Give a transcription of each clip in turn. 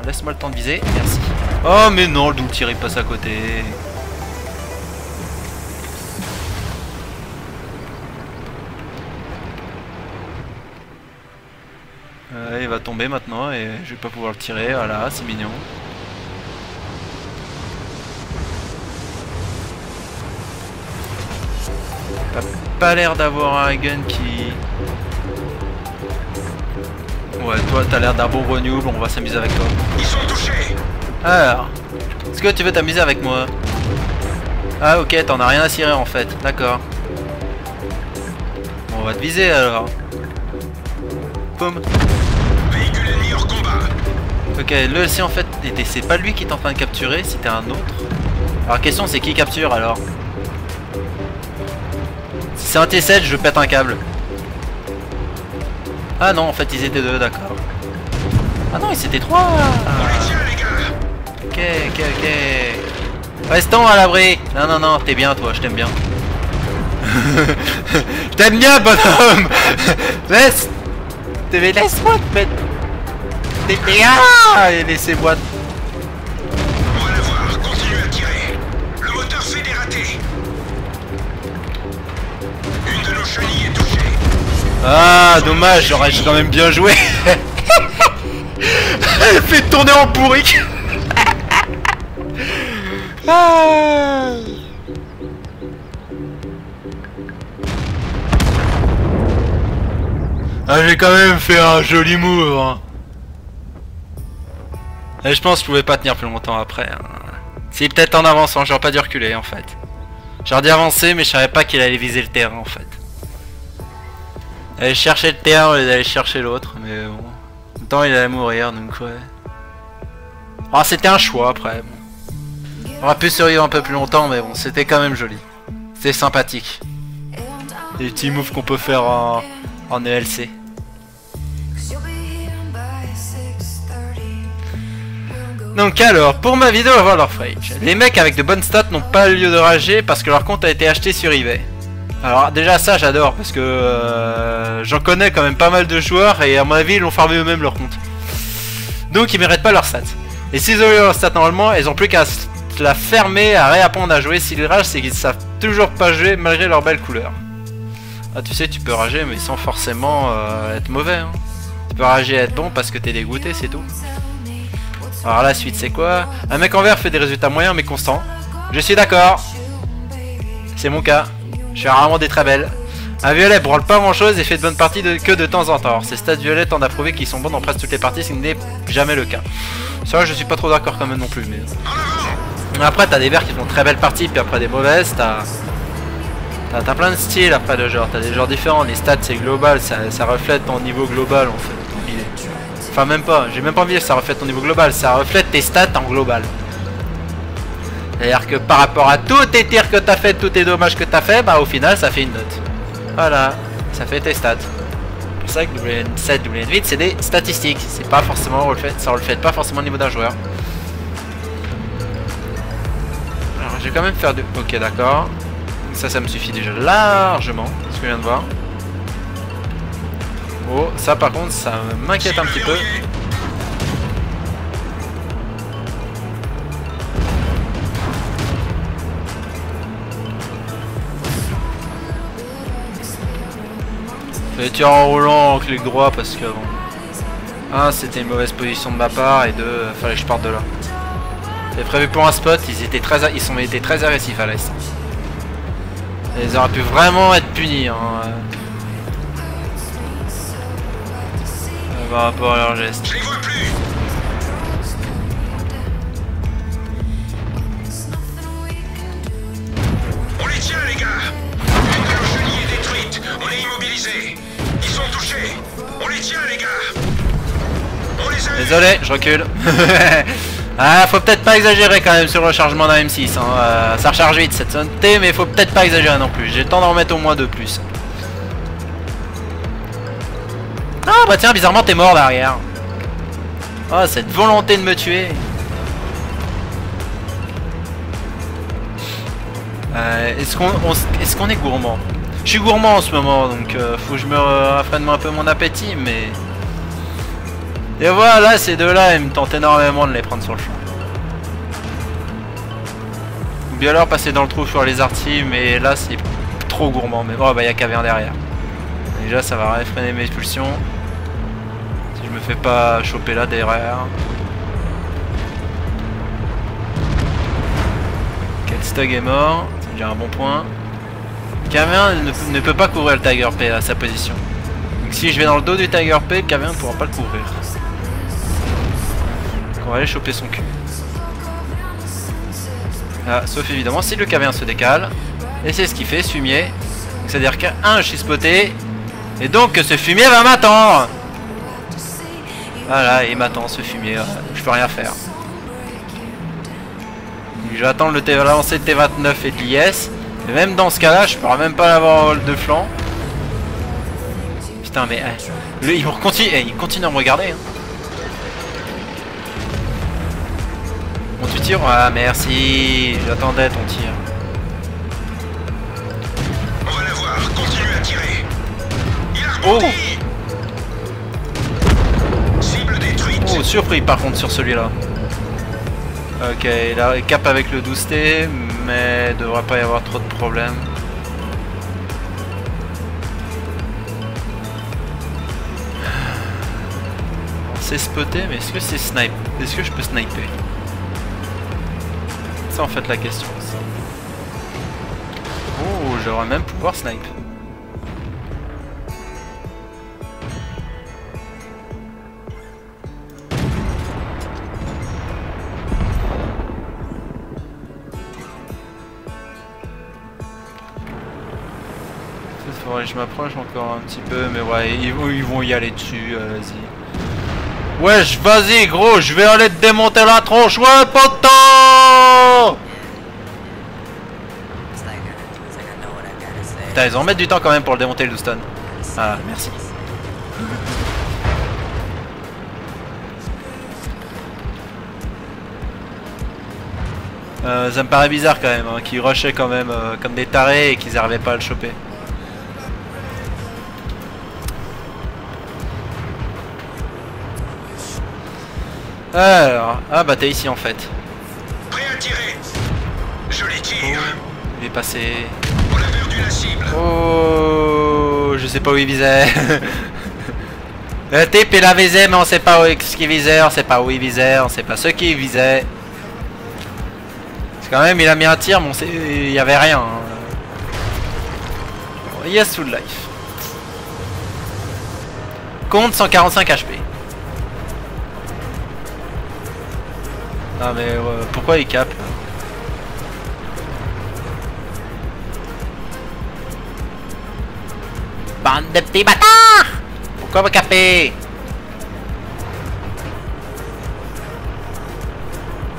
Laisse-moi le temps de viser, merci. Oh mais non, le double tir il passe à côté. Il va tomber maintenant et je vais pas pouvoir le tirer, voilà, c'est mignon. T'as pas l'air d'avoir un gun qui... Ouais, toi t'as l'air d'un bon renewable, on va s'amuser avec toi. Ils sont touchés. Alors, est-ce que tu veux t'amuser avec moi? Ah ok, t'en as rien à cirer en fait, d'accord. Bon, on va te viser alors. Poum. Véhicule ennemi hors combat. Ok, le C en fait, c'est pas lui qui est en train de capturer, c'était un autre. Alors question c'est qui capture alors? Si c'est un T7, je pète un câble. Ah non, en fait ils étaient deux, d'accord. Ah non, ils étaient trois. On les tient, les gars. Ok, ok, ok. Restons à l'abri. Non, non, non, t'es bien toi, je t'aime bien. Je t'aime bien, bonhomme. Laisse-moi te mettre. Ah, et laissez-moi. On va la voir, continue à tirer. Le moteur fait des ratés. Une de nos chenilles est touchée. Ah, dommage, j'aurais quand même bien joué. Elle fait tourner en bourrique. Ah. Ah, j'ai quand même fait un joli move. Hein. Et je pense que je pouvais pas tenir plus longtemps après. Hein. Si, peut-être en avançant, j'aurais pas dû reculer en fait. J'aurais dû avancer, mais je savais pas qu'il allait viser le terrain en fait. Aller chercher le terrain au lieu d'aller chercher l'autre, mais bon. En même temps, il allait mourir, donc ouais. Ah, c'était un choix après. Bon. On aurait pu survivre un peu plus longtemps, mais bon, c'était quand même joli. C'était sympathique. Des petits moves qu'on peut faire en ELC. Donc alors, pour ma vidéo avoir leur rage, les mecs avec de bonnes stats n'ont pas lieu de rager parce que leur compte a été acheté sur eBay. Alors déjà ça j'adore parce que j'en connais quand même pas mal de joueurs et à mon avis ils l'ont farmé eux-mêmes leur compte. Donc ils méritent pas leur stats. Et s'ils ont eu leur stats normalement, ils ont plus qu'à la fermer, à réapprendre à jouer. S'ils ragent, c'est qu'ils savent toujours pas jouer malgré leur belle couleur. Ah tu sais, tu peux rager mais sans forcément être mauvais. Hein. Tu peux rager et être bon parce que t'es dégoûté, c'est tout. Alors la suite c'est quoi? Un mec en vert fait des résultats moyens mais constants. Je suis d'accord. C'est mon cas. Je fais rarement des très belles. Un violet branle pas grand chose et fait de bonnes parties que de temps en temps. Alors, ces stats violets tendent à prouver qu'ils sont bons dans presque toutes les parties, ce qui n'est jamais le cas. Ça je suis pas trop d'accord quand même non plus. Mais après t'as des verts qui font de très belles parties puis après des mauvaises. T'as plein de styles après de genre. T'as des genres différents. Les stats c'est global, ça reflète ton niveau global en fait. Enfin même pas, j'ai même pas envie de dire que ça reflète ton niveau global, ça reflète tes stats en global. C'est-à-dire que par rapport à tous tes tirs que t'as fait, tous tes dommages que t'as fait, bah au final ça fait une note. Voilà, ça fait tes stats. C'est pour ça que WN7, WN8 c'est des statistiques, c'est pas forcément reflète, ça reflète pas forcément le niveau d'un joueur. Alors je vais quand même faire du... Ok d'accord. Ça me suffit déjà largement, ce que je viens de voir. Oh, ça par contre, ça m'inquiète un petit peu. Fais tir en roulant en clic droit parce que bon. Un, c'était une mauvaise position de ma part et deux, fallait que je parte de là. J'avais prévu pour un spot, ils étaient très agressifs à l'est. Ils auraient pu vraiment être punis. Hein. Par rapport à leur geste. Je les vois plus. On les tient les gars. Une de nos chenilles est détruite. On est immobilisés. Ils sont touchés. On les tient les gars. On les a... Désolé, je recule. Ah, faut peut-être pas exagérer quand même sur le rechargement d'un M6. Hein. Ça recharge vite cette sonneté, mais faut peut-être pas exagérer non plus. J'ai le temps d'en remettre au moins 2 plus. Ah bah tiens, bizarrement t'es mort derrière. Oh, cette volonté de me tuer. Est-ce qu'on est gourmand? Je suis gourmand en ce moment, donc faut que je me rafraîne un peu mon appétit, mais... Et voilà, ces deux-là, ils me tentent énormément de les prendre sur le champ. Ou bien alors passer dans le trou sur les artis, mais là c'est trop gourmand. Mais bon, bah il y a Cavern derrière. Déjà, ça va freiner mes pulsions. Si je me fais pas choper là derrière. Stug est mort, c'est déjà un bon point. Cavern ne peut pas couvrir le Tiger P à sa position. Donc si je vais dans le dos du Tiger P, Cavern ne pourra pas le couvrir. Donc on va aller choper son cul. Ah, sauf évidemment si le Cavern se décale. Et c'est ce qu'il fait, ce fumier. C'est-à-dire qu'un, je suis spoté. Et donc ce fumier va m'attendre. Voilà, il m'attend ce fumier. Je peux rien faire. Je vais attendre le lancer de T29 et de l'IS. Et même dans ce cas là je pourrais même pas l'avoir en vol de flanc. Putain mais il continue à me regarder hein. Bon tu tires. Ah merci. J'attendais ton tir. On va l'avoir, continue à tirer. Il a Oh, cible détruite. oh surpris par contre sur celui-là. Ok, là il cap avec le 12T, mais il devrait pas y avoir trop de problèmes. C'est spoté, mais est-ce que c'est snipe? Est-ce que je peux sniper? C'est en fait la question. Ça. Oh, j'aurais même pouvoir snipe. Faudrait que je m'approche encore un petit peu, mais ouais, ils vont y aller dessus, vas-y. Wesh, vas-y gros, je vais aller te démonter la tronche, ouais poteau. Putain, ils vont mettre du temps quand même pour le démonter le Houston. Ah, merci. Ça me paraît bizarre quand même, hein, qu'ils rushaient quand même comme des tarés et qu'ils n'arrivaient pas à le choper. Alors, ah bah t'es ici en fait. Prêt à tirer. Je les tire. Oh, il est passé. On a perdu la cible. Oh, je sais pas où il visait. Le type il a visé mais on sait pas ce qu'il visait, on sait pas où il visait, on sait pas ce qu'il visait. C'est quand même il a mis un tir mais on sait, il y avait rien. Yes full life. Compte 145 HP. Ah mais pourquoi il cap? Bande de petits bâtards! Pourquoi vous capez?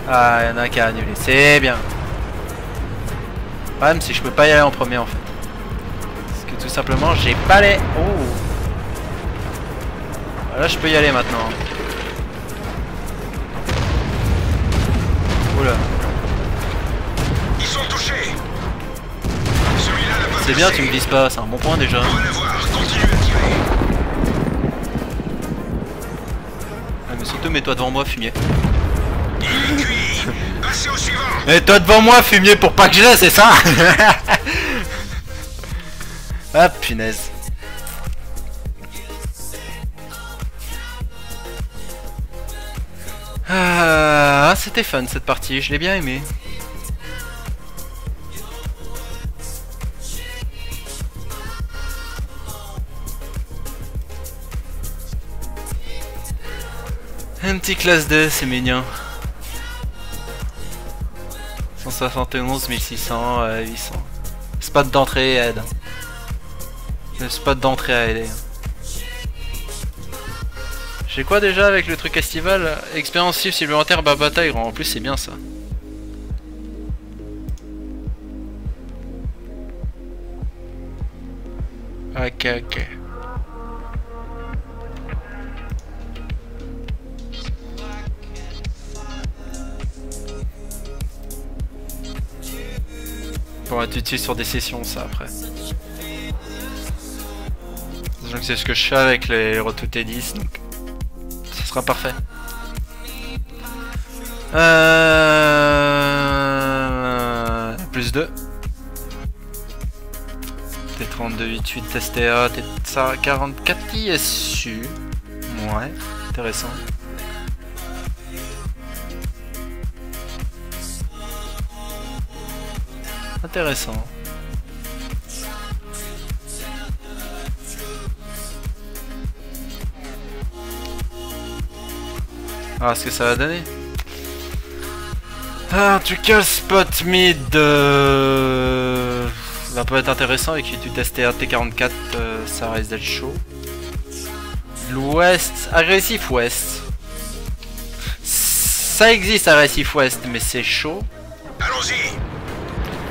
Ah, il y en a un qui a annulé, c'est bien. Le problème c'est que je peux pas y aller en premier en fait. Parce que tout simplement j'ai pas les... Oh! Là je peux y aller maintenant. Oula. Ils sont touchés. Celui-là n'a pas C'est bien, touché. tu me vises pas, c'est un bon point déjà. On va l'avoir, continue à tirer. Ah, mais surtout mets-toi devant moi, fumier. Il est cuit. Passez au suivant. Mets-toi devant moi, fumier, pour pas que je l'ai, c'est ça? Ah punaise. Ah, c'était fun cette partie, je l'ai bien aimé. Un petit classe 2, c'est mignon. 171, 1600, 800. Spot d'entrée aide. Le spot d'entrée a aidé. J'ai quoi déjà avec le truc estival? Expérience supplémentaire bas bataille, en plus c'est bien ça. Ok ok. Pour être utile sur des sessions ça après. Sachant que c'est ce que je fais avec les Road to T10 donc... sera parfait. Plus 2. T32 88 STA, T44 ISU. Ouais, intéressant. Intéressant. Ah, ce que ça va donner. Ah, en tout cas, le spot mid va pas être intéressant et que tu testes un T44, ça risque d'être chaud. L'ouest, agressif ouest. Ça existe agressif ouest, mais c'est chaud. Allons-y.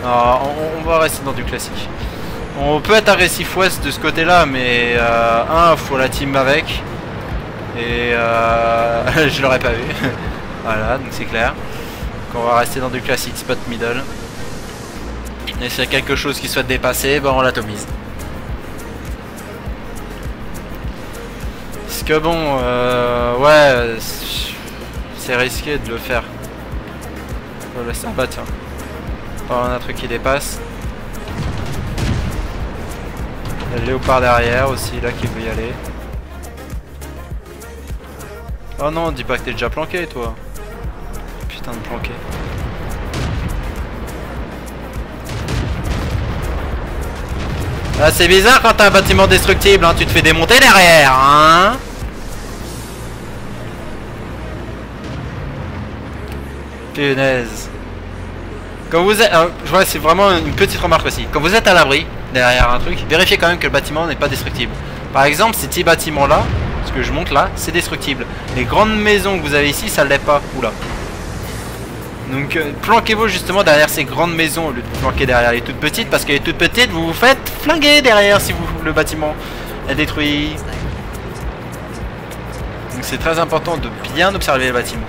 On va rester dans du classique. On peut être agressif ouest de ce côté-là, mais faut la team avec. Et je l'aurais pas vu. Voilà, donc c'est clair. Donc on va rester dans du classique spot middle. Et s'il y a quelque chose qui souhaite dépasser, ben on l'atomise. Parce que bon, ouais, c'est risqué de le faire. On va laisser. Ah bah tiens. On a un truc qui dépasse. Il y a le léopard derrière aussi, là, qui veut y aller. Oh non, dis pas que t'es déjà planqué, toi. Putain de planqué. Ah, c'est bizarre quand t'as un bâtiment destructible, hein, tu te fais démonter derrière, hein. Punaise. Quand vous êtes... je vois, c'est vraiment une petite remarque aussi. Quand vous êtes à l'abri, derrière un truc, vérifiez quand même que le bâtiment n'est pas destructible. Par exemple, ces petits bâtiments-là, ce que je monte là, c'est destructible. Les grandes maisons que vous avez ici, ça ne l'est pas. Oula. Donc, planquez-vous justement derrière ces grandes maisons au lieu de vous planquer derrière les toutes petites, parce que les toutes petites, vous vous faites flinguer derrière si le bâtiment est détruit. Donc c'est très important de bien observer les bâtiments.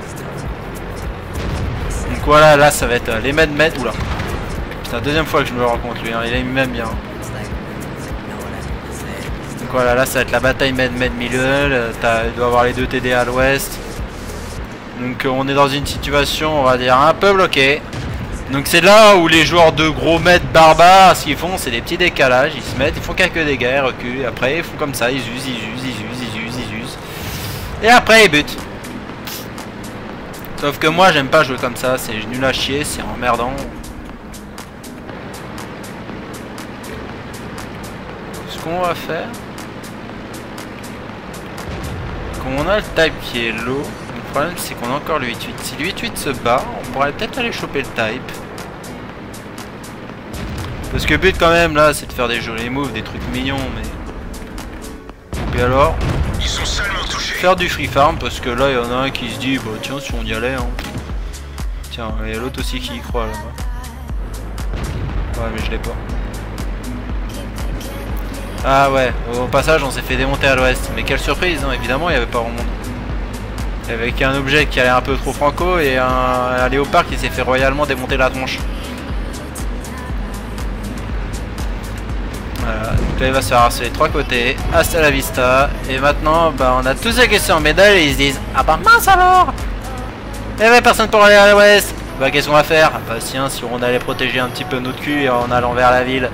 Donc voilà, là ça va être les med. Oula. C'est la deuxième fois que je me le rends compte lui, hein. Il m'aime bien. Donc voilà, là ça va être la bataille med-middle. Il doit avoir les deux TD à l'ouest. Donc on est dans une situation, on va dire, un peu bloquée. Donc c'est là où les joueurs de gros maîtres barbares, ce qu'ils font, c'est des petits décalages. Ils se mettent, ils font quelques dégâts, ils reculent. Et après ils font comme ça, ils usent. Et après ils butent. Sauf que moi j'aime pas jouer comme ça, c'est nul à chier, c'est emmerdant. Ce qu'on va faire, comme on a le type qui est low, le problème c'est qu'on a encore le 8-8. Si le 8-8 se bat, on pourrait peut-être aller choper le type. Parce que le but quand même là c'est de faire des jolis moves, des trucs mignons, mais... Et alors, ils sont seulement touchés. Faire du free farm parce que là il y en a un qui se dit bah tiens si on y allait hein. Tiens, il y a l'autre aussi qui y croit là-bas. Ouais mais je l'ai pas. Ah ouais, au passage on s'est fait démonter à l'ouest. Mais quelle surprise, hein. Évidemment il n'y avait pas grand monde. Avec un objet qui allait un peu trop franco et un léopard qui s'est fait royalement démonter la tronche. Voilà, donc là il va se faire harceler de trois côtés, hasta la vista. Et maintenant bah on a tous ceux qui sont en médaille et ils se disent ah bah mince alors. Eh ouais, personne pour aller à l'ouest. Bah qu'est-ce qu'on va faire? Bah tiens, si on allait protéger un petit peu notre cul en allant vers la ville.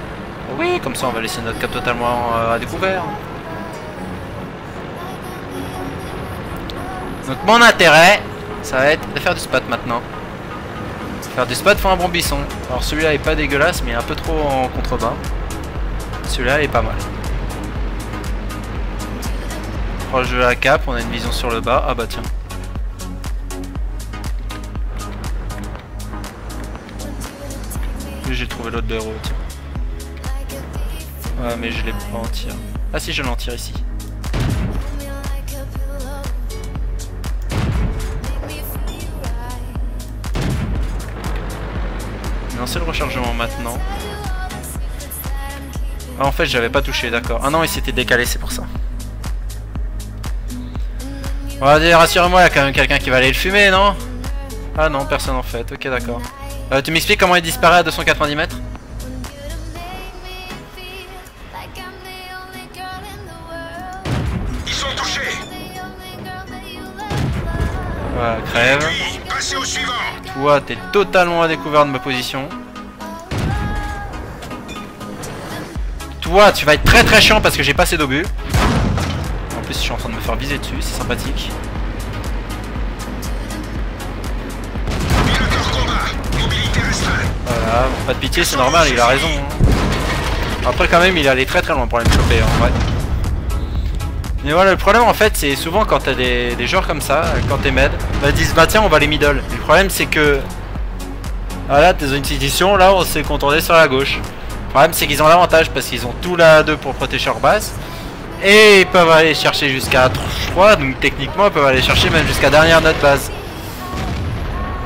Oui, comme ça on va laisser notre cap totalement à découvert. Donc mon intérêt, ça va être de faire du spot maintenant. Faire du spot pour un bon buisson. Alors celui-là est pas dégueulasse mais il est un peu trop en contrebas. Celui-là est pas mal. Proche de la cape, on a une vision sur le bas. Ah bah tiens. J'ai trouvé l'autre héros, tiens. Ouais mais je l'ai pas en tir. Ah si je l'en tire ici. Lancer le rechargement maintenant. Ah en fait j'avais pas touché, d'accord. Ah non il s'était décalé, c'est pour ça. On va dire, rassurez-moi, il y a quand même quelqu'un qui va aller le fumer, non? Ah non, personne en fait, ok d'accord. Tu m'expliques comment il disparaît à 290 mètres? Ils sont touchés. Voilà, crève. Passez au suivant. Toi, t'es totalement à découvert de ma position. Toi, tu vas être très très chiant parce que j'ai pas assez d'obus. En plus, je suis en train de me faire viser dessus, c'est sympathique. Piloteur combat. Mobilité restreinte. Voilà, pas de pitié, c'est normal, il a raison. Hein. Après, quand même, il est allé très très loin pour aller me choper, en vrai. Mais voilà, le problème en fait, c'est souvent quand t'as des joueurs comme ça, quand t'es med, bah disent bah tiens, on va les middle. Le problème, c'est que voilà, t'es dans une situation là, on s'est contourné sur la gauche. Le problème, c'est qu'ils ont l'avantage parce qu'ils ont tout la 2 pour protéger leur base. Et ils peuvent aller chercher jusqu'à 3, donc techniquement, ils peuvent aller chercher même jusqu'à dernière note base.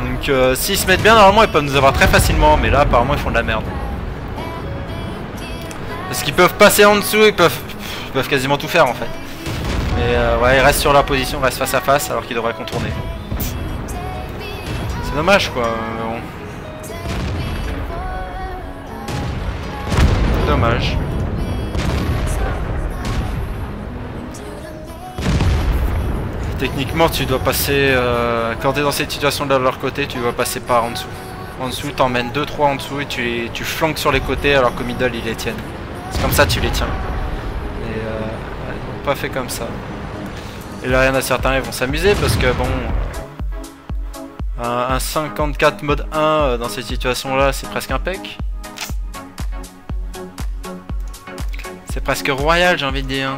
Donc s'ils se mettent bien, normalement, ils peuvent nous avoir très facilement, mais là, apparemment, ils font de la merde. Parce qu'ils peuvent passer en dessous, ils peuvent quasiment tout faire en fait. Mais ouais, ils restent sur leur position, ils restent face à face alors qu'ils devraient contourner. C'est dommage quoi, bon. Dommage. Techniquement tu dois passer, quand tu es dans cette situation là de leur côté, tu dois passer par en dessous. En dessous t'emmènes 2-3 en dessous et tu flanques sur les côtés alors qu'au middle ils les tiennent. C'est comme ça tu les tiens. Et ils n'ont pas fait comme ça. Et là il y en a certains, ils vont s'amuser parce que bon, un 54 mode 1 dans cette situation là c'est presque impec. C'est presque royal, j'ai envie de dire.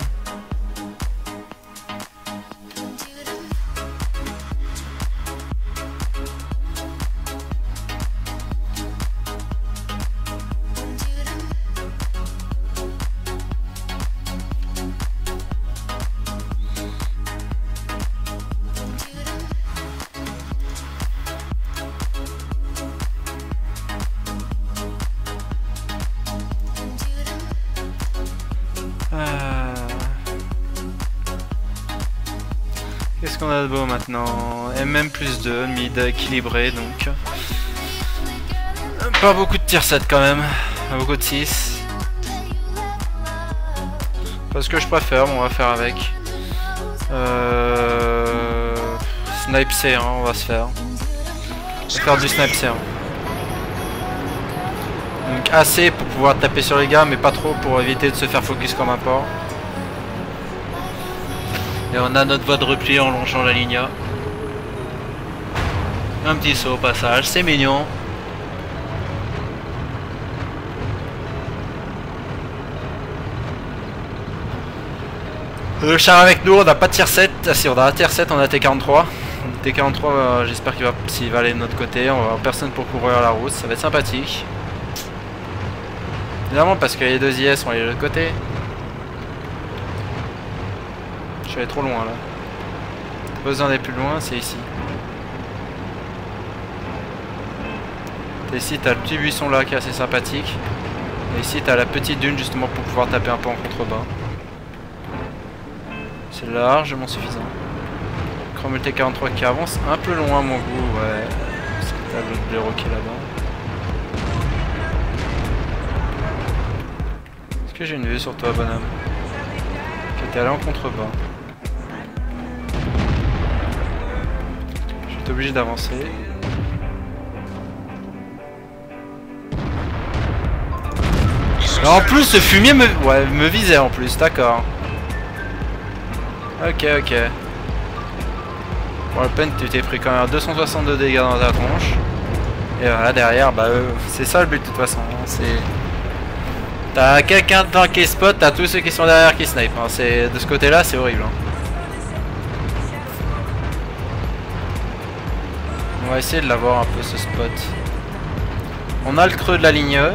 Qu'est-ce qu'on a de beau maintenant? MM plus 2, mid équilibré donc. Pas beaucoup de tier 7 quand même, pas beaucoup de 6. Pas ce que je préfère, on va faire avec. Snipe C1, on va se faire. On va faire du snipe C1. Donc assez pour pouvoir taper sur les gars, mais pas trop pour éviter de se faire focus comme un porc. Et on a notre voie de repli en longeant la ligne. Un petit saut au passage, c'est mignon. Le char avec nous, on n'a pas de tier 7. Ah si, on a un tier 7, on a T43. T43, j'espère qu'il va aller de notre côté. On va avoir personne pour couvrir la route, ça va être sympathique. Évidemment parce que les deux IS sont allés de l'autre côté. Je suis allé trop loin là. Pas besoin d'aller plus loin, c'est ici. Et ici t'as le petit buisson là qui est assez sympathique. Et ici t'as la petite dune justement pour pouvoir taper un peu en contrebas. C'est largement suffisant. Chromul T43 qui avance un peu loin à mon goût, ouais. Parce que t'as l'autre blaireau qui est là-bas. Est-ce que j'ai une vue sur toi, bonhomme? Ok, t'es allé en contrebas. Je vais être obligé d'avancer. En plus, ce fumier me visait en plus, d'accord. Ok, ok. Pour le pen, tu t'es pris quand même 262 dégâts dans ta tronche. Et voilà, derrière, bah c'est ça le but de toute façon. C'est... T'as quelqu'un devant qui spot, t'as tous ceux qui sont derrière qui snipe. Hein. De ce côté-là, c'est horrible. Hein. On va essayer de l'avoir un peu ce spot. On a le creux de la ligne E.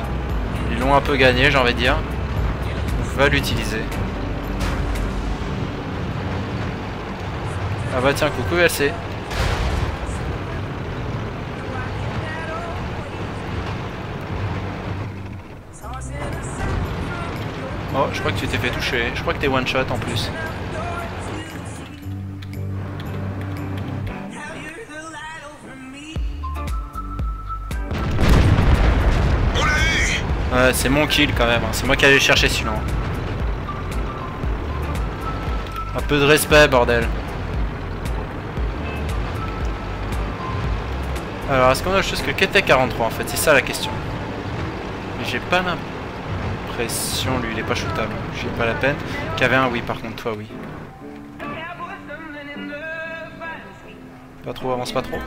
Ils l'ont un peu gagné, j'ai envie de dire. On va l'utiliser. Ah bah tiens, coucou LC. Oh, je crois que tu t'es fait toucher. Je crois que t'es one shot en plus. Ouais, c'est mon kill quand même. Hein. C'est moi qui allais chercher celui-là. Un peu de respect, bordel. Alors, est-ce qu'on a autre chose que KT-43 en fait? C'est ça la question. Mais j'ai pas l'impression, lui, il est pas shootable. J'ai pas la peine. KV1, oui, par contre, toi, oui. Pas trop, avance pas trop.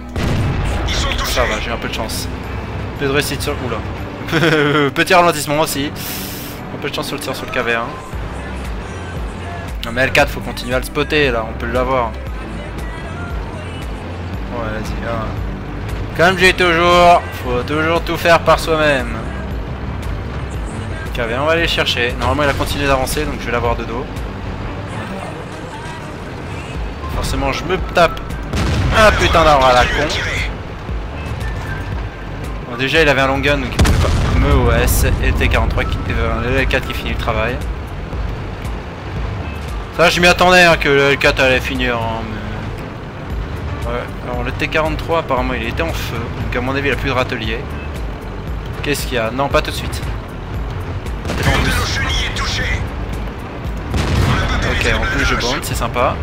Ça va, j'ai un peu de chance. Peu de réussite sur... Oula. Petit ralentissement aussi. Un peu de chance sur le tir sur le KV1. Non mais L4, faut continuer à le spotter, là, on peut l'avoir. Ouais, vas-y, là. Comme j'ai toujours, faut toujours tout faire par soi-même. KV1, on va aller le chercher. Normalement, il a continué d'avancer, donc je vais l'avoir de dos. Forcément, je me tape un putain d'arbre à la con. Bon, déjà, il avait un long gun, donc il pouvait pas. MEOS et T43 qui le L4 qui finit le travail. Ça, je m'y attendais hein, que le L4 allait finir. Hein, mais... Ouais, alors le T43, apparemment, il était en feu. Donc, à mon avis, il a plus de râtelier. Qu'est-ce qu'il y a? Non, pas tout de suite. Ok, en plus, je bande, c'est sympa.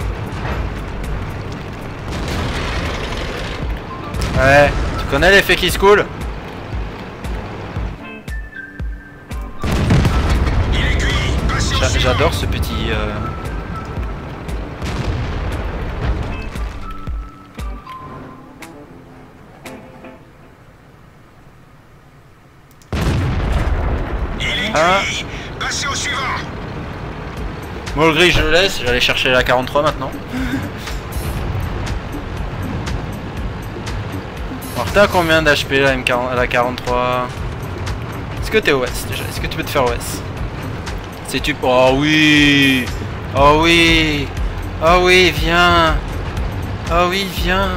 Ouais, tu connais l'effet qui se coule? J'adore ce petit... Ah. Passez au suivant. Bon, le gris, je le laisse. J'allais chercher la 43 maintenant. Alors, t'as combien d'HP la 43? Est-ce que t'es OS déjà? Est-ce que tu peux te faire OS? C'est tu... Oh oui! Oh oui! Oh oui, viens! Oh oui, viens!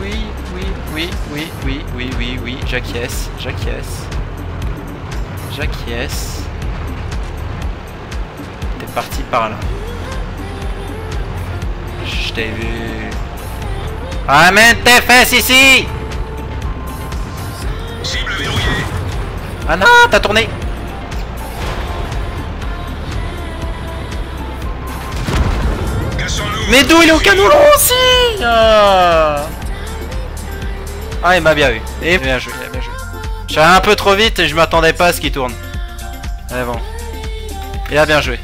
Oui, oui, oui, oui, oui, oui, oui, oui, j'acquiesce, j'acquiesce. J'acquiesce. T'es parti par là. Je t'ai vu. Ramène tes fesses ici! Cible verrouillée. Ah non, t'as tourné! Mais d'où il est au canon aussi? Ah, il m'a bien eu. Et bien joué, bien joué. J'allais un peu trop vite et je m'attendais pas à ce qu'il tourne. Mais bon. Il a bien joué.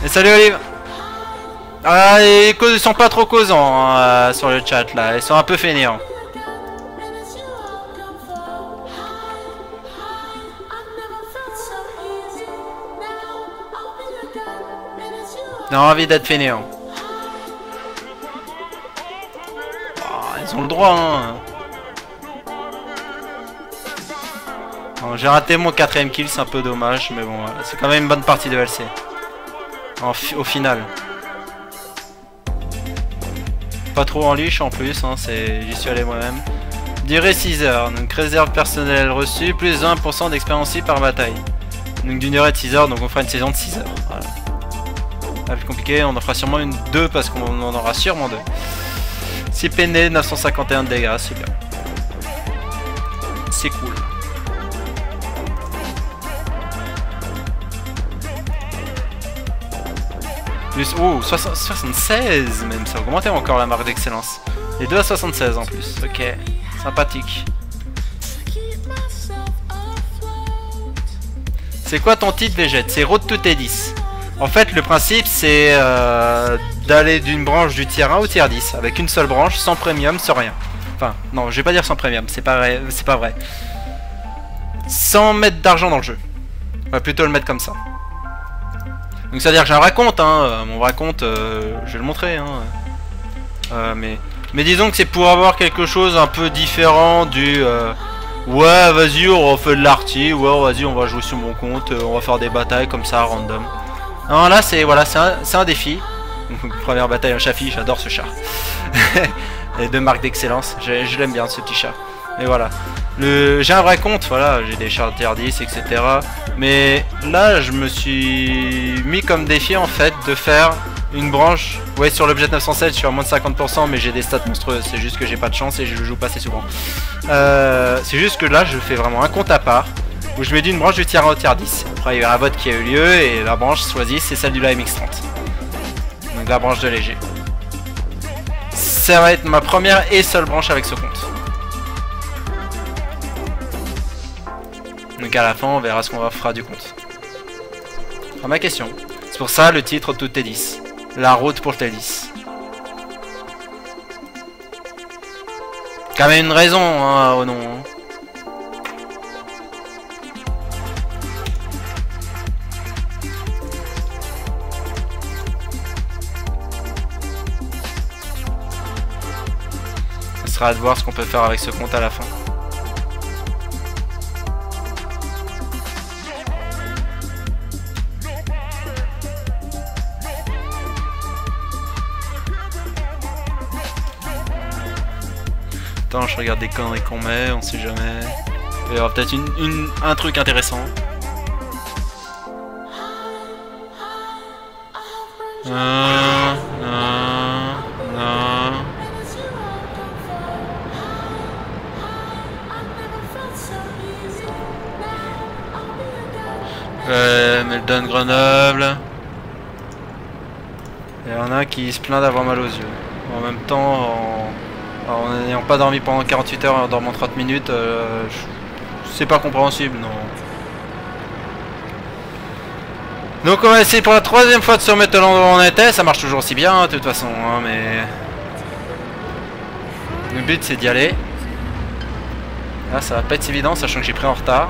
Et salut Olive. Ah, ils sont pas trop causants hein, sur le chat là. Ils sont un peu fainéants. J'ai envie d'être fainéant. Oh, ils ont le droit hein. J'ai raté mon 4ème kill, c'est un peu dommage, mais bon, voilà. C'est quand même une bonne partie de LC. Au final. Pas trop en liche en plus, hein, j'y suis allé moi-même. Durée 6 heures, donc réserve personnelle reçue, plus 20% d'expérience par bataille. Donc d'une durée de 6 heures, donc on fera une saison de 6 heures. Voilà. Pas plus compliqué, on en fera sûrement une 2 parce qu'on en aura sûrement 2. 6 PN, 951 de dégâts, c'est bien. C'est cool. Plus, oh, 76 même, ça a augmenté encore la marque d'excellence. Les deux à 76 en plus, ok, sympathique. C'est quoi ton titre Végète? C'est Road to T10. En fait le principe c'est d'aller d'une branche du tier 1 au tier 10, avec une seule branche, sans premium, sans rien. Enfin, non, je vais pas dire sans premium, c'est pas vrai. Sans mettre d'argent dans le jeu. On va plutôt le mettre comme ça. Donc c'est à dire que j'ai un vrai compte, hein. Mon vrai compte, je vais le montrer, hein. Mais disons que c'est pour avoir quelque chose un peu différent du ouais vas-y on refait de l'arty, ouais vas-y on va jouer sur mon compte, on va faire des batailles comme ça random. Non là c'est voilà, c'est un défi. Donc, première bataille un chafi, j'adore ce chat. Et deux marques d'excellence, je l'aime bien ce petit chat. Et voilà. J'ai un vrai compte, voilà, j'ai des chars tier 10, etc. Mais là, je me suis mis comme défi en fait de faire une branche. Ouais, sur l'objet 907, je suis à moins de 50%, mais j'ai des stats monstrueuses. C'est juste que j'ai pas de chance et je joue pas assez souvent. C'est juste que là, je fais vraiment un compte à part où je mets d'une branche du tier 1 au tier 10. Après, il y a un vote qui a eu lieu et la branche choisie, c'est celle du MX30. Donc la branche de léger. ça va être ma première et seule branche avec ce compte. Donc à la fin on verra ce qu'on fera du compte. C'est ma question. C'est pour ça le titre de T10. La route pour T10. Quand même une raison hein, au nom. Hein. Ce sera à de voir ce qu'on peut faire avec ce compte à la fin. Attends, je regarde des conneries qu'on met, on sait jamais. Il y aura peut-être un truc intéressant. Non. Meldon Grenoble. Il y en a qui se plaint d'avoir mal aux yeux. En même temps, en n'ayant pas dormi pendant 48 heures, en dormant 30 minutes, c'est pas compréhensible, non. Donc on va essayer pour la troisième fois de se remettre à l'endroit où on était. Ça marche toujours aussi bien, de toute façon, hein, mais... Le but c'est d'y aller. Là ça va pas être évident, sachant que j'ai pris en retard.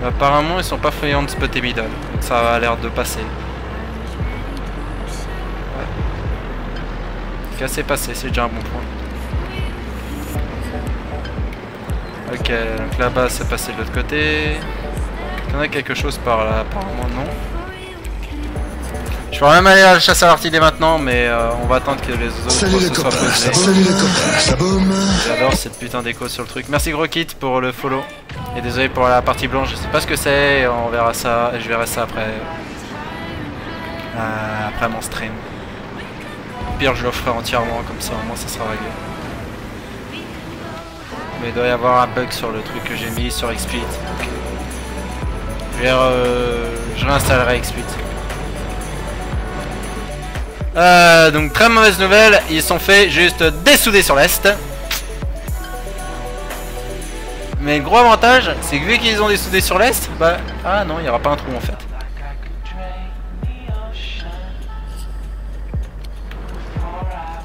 Apparemment ils sont pas friands de spotter middle, donc ça a l'air de passer. Ouais. C'est passé, c'est déjà un bon point. Ok, donc là-bas c'est passé de l'autre côté. Il y en a quelque chose par là, apparemment non. Je pourrais même aller à la chasse à l'artille dès maintenant, mais on va attendre que les autres se soient posés. J'adore cette putain d'écho sur le truc. Merci gros kit pour le follow. Et désolé pour la partie blanche, je sais pas ce que c'est, on verra ça, et je verrai ça après. Après mon stream. Au pire je le ferai entièrement, comme ça au moins ça sera réglé. Mais il doit y avoir un bug sur le truc que j'ai mis sur XSplit. Je réinstallerai XSplit. Donc très mauvaise nouvelle, ils sont fait juste dessouder sur l'est. Mais le gros avantage, c'est que vu qu'ils ont dessoudé sur l'est, bah... Ah non, il n'y aura pas un trou en fait.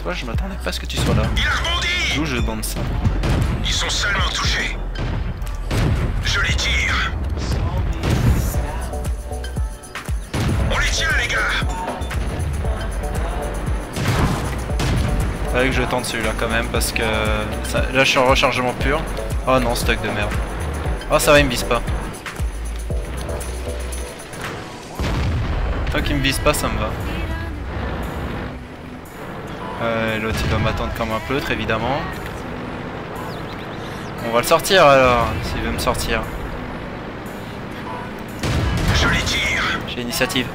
Toi, je m'attendais pas à ce que tu sois là. D'où je demande ça. Ils sont seulement touchés. Je les tire. On les tient, les gars. Fallait que je tente celui-là quand même parce que ça, là je suis en rechargement pur. Oh non, stock de merde. Oh ça va, il me vise pas. Tant qu'il me vise pas, ça me va. L'autre il va m'attendre comme un pleutre évidemment. On va le sortir alors, s'il veut me sortir. Je les tire. J'ai l'initiative.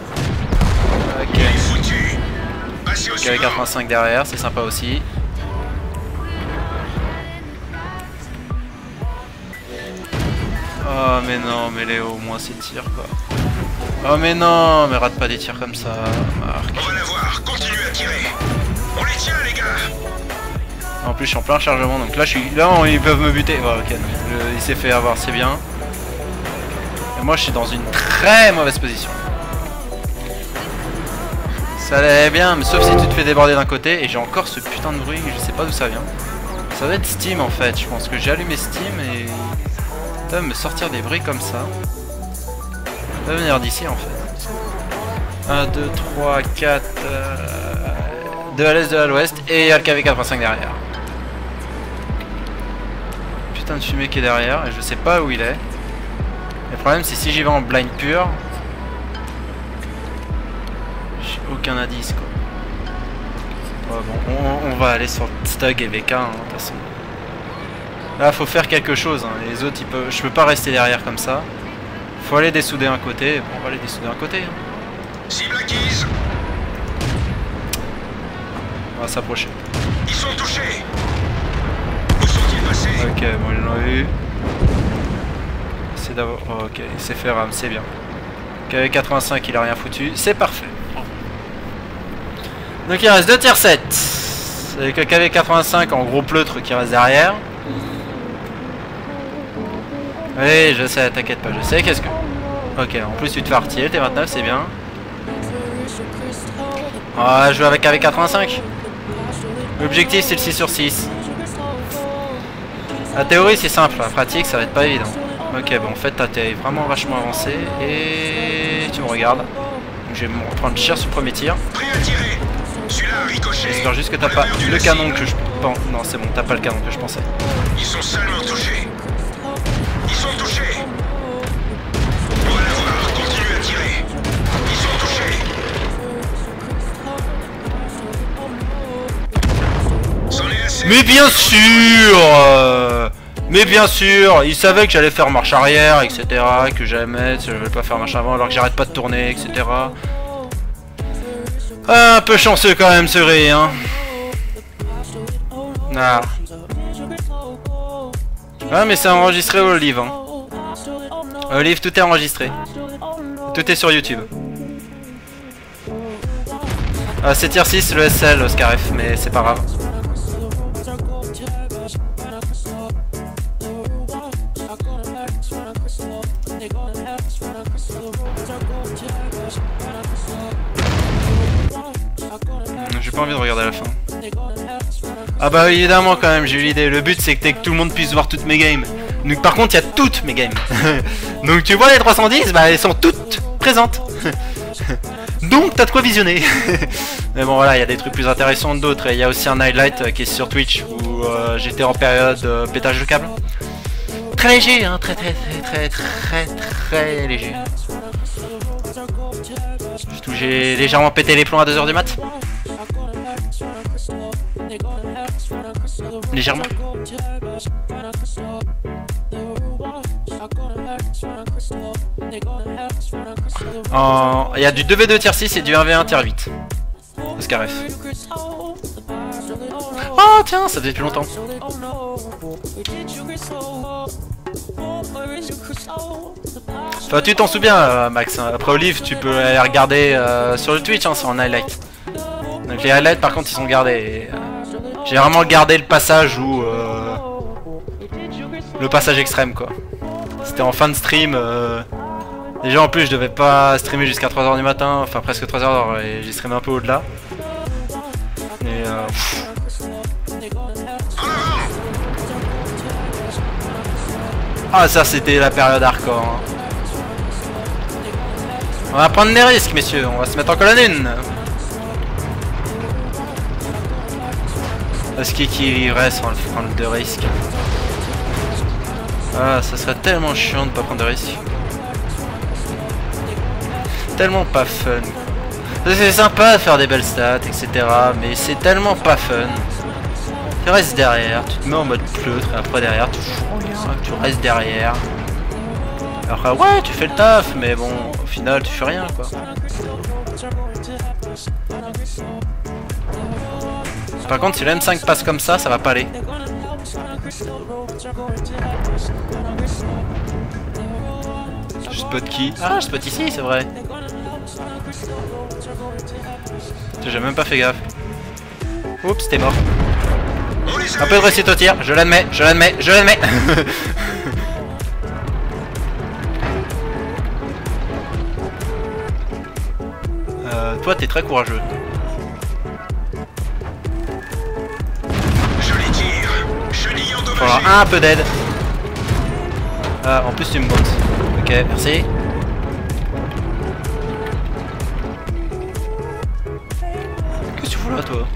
Ok. Ok, 85 derrière, c'est sympa aussi. Oh mais non, mais Léo, au moins c'est tir quoi. Oh mais non, mais rate pas des tirs comme ça, Marc. On va l'avoir, continue à tirer. On les tient les gars. En plus je suis en plein chargement, donc là je suis. Là ils peuvent me buter. Oh, ok, il s'est fait avoir, c'est bien. Et moi je suis dans une très mauvaise position. Ça allait bien, mais sauf si tu te fais déborder d'un côté. Et j'ai encore ce putain de bruit, je sais pas d'où ça vient. Ça doit être Steam en fait, je pense que j'ai allumé Steam et... ils doivent me sortir des bruits comme ça. Ils doivent venir d'ici en fait. 1, 2, 3, 4... 2 à l'est, 2 à l'ouest, et il y a le KV85 derrière. Putain de fumée qui est derrière, et je sais pas où il est. Le problème c'est si j'y vais en blind pur... j'ai aucun indice quoi. Ouais, bon, on va aller sur Stug et VK hein, de toute façon. Là faut faire quelque chose, hein. Les autres ils peuvent... je peux pas rester derrière comme ça. Faut aller dessouder un côté, bon, on va aller dessouder un côté. Hein. Cible acquise. On va s'approcher. Ils sont touchés. Où sont-ils passés? Ok, bon ils l'ont eu. C'est d'abord... Oh, ok, il s'est fait ram, c'est bien. KV85 il a rien foutu, c'est parfait. Donc il reste 2 tiers 7. Avec le KV85 en gros pleutre qui reste derrière. Oui, je sais, t'inquiète pas, je sais, qu'est-ce que... Ok, en plus tu te fais artiller, T29, c'est bien. On va jouer avec KV85. L'objectif c'est le 6 sur 6. La théorie c'est simple, la pratique ça va être pas évident. Ok, bon en fait t'es vraiment vachement avancé et tu me regardes. Donc, je vais me reprendre cher sur le premier tir. J'espère juste que t'as pas le canon que je pense. Non c'est bon, t'as pas le canon que je pensais. Ils sont seulement touchés. Ils sont touchés. On va l'avoir, continue à tirer. Ils sont touchés. C'en est assez. Mais bien sûr mais bien sûr, il savait que j'allais faire marche arrière, etc. Que j'allais mettre, je vais pas faire marche avant alors que j'arrête pas de tourner, etc. Ah, un peu chanceux quand même ce ré, hein. Ah. Ah mais c'est enregistré au Olive, hein. Olive, tout est enregistré. Tout est sur YouTube. Ah, c'est tier 6 le SL, Oscar F, mais c'est pas grave. J'ai pas envie de regarder à la fin. Ah bah évidemment quand même, j'ai eu l'idée. Le but c'est que tout le monde puisse voir toutes mes games. Donc par contre il y a toutes mes games. Donc tu vois les 310, bah elles sont toutes présentes. Donc t'as de quoi visionner. Mais bon voilà, il y a des trucs plus intéressants que d'autres. Et il y a aussi un highlight qui est sur Twitch où j'étais en période pétage de câble. Très léger, hein, très léger. Surtout j'ai légèrement pété les plombs à 2 h du mat. Légèrement. Il y a du 2v2 tier 6 et du 1v1 tier 8. Oscar F. Oh tiens, ça faisait plus longtemps. Enfin, tu t'en souviens Max, hein. Après Olive tu peux aller regarder sur le Twitch, hein, c'est en highlight. Donc les highlights par contre ils sont gardés. J'ai vraiment gardé le passage où le passage extrême quoi. C'était en fin de stream. Déjà en plus je devais pas streamer jusqu'à 3 h du matin, enfin presque 3 h et j'ai streamé un peu au-delà. Et ah ça c'était la période hardcore, hein. On va prendre des risques messieurs, on va se mettre en colonne 1. Parce qu'il reste, on va prendre de risques. Ah ça serait tellement chiant de pas prendre de risques. Tellement pas fun. C'est sympa de faire des belles stats, etc. Mais c'est tellement pas fun. Tu restes derrière, tu te mets en mode pleutre et après derrière tu fous rien, tu restes derrière. Après ouais tu fais le taf mais bon au final tu fais rien quoi. Par contre si le M5 passe comme ça va pas aller. Je spot qui? Ah je spot ici c'est vrai. J'ai même pas fait gaffe. Oups t'es mort. Un peu de réussite au tir, je l'admets. Toi t'es très courageux. Voilà, un peu d'aide. Ah, en plus tu me bottes. Ok, merci. Qu'est-ce que tu fous là toi?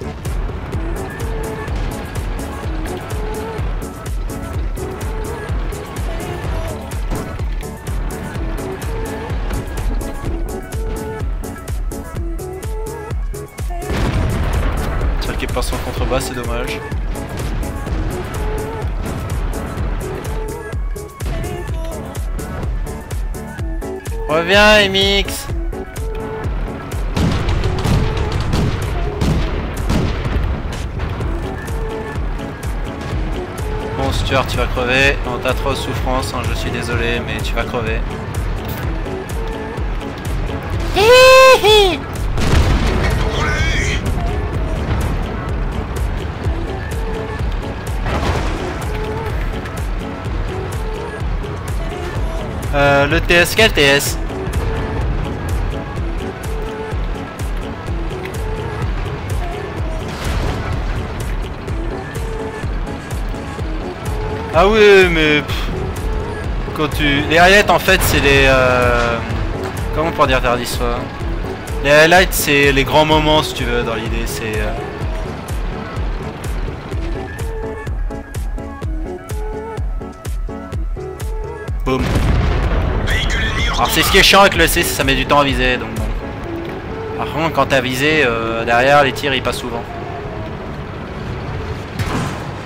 Celle qui passe en contrebas, c'est dommage. Reviens MX. Bon Stuart tu vas crever, on t'atroce souffrance, hein, je suis désolé mais tu vas crever. Le TS, quel TS? Ah oui, mais... Quand tu... Les highlights en fait c'est les... Comment pour dire interdit soit. Les highlights c'est les grands moments si tu veux dans l'idée, c'est... Boum. Alors c'est ce qui est chiant avec le C, ça met du temps à viser donc bon. Par contre quand t'as visé, derrière les tirs ils passent souvent.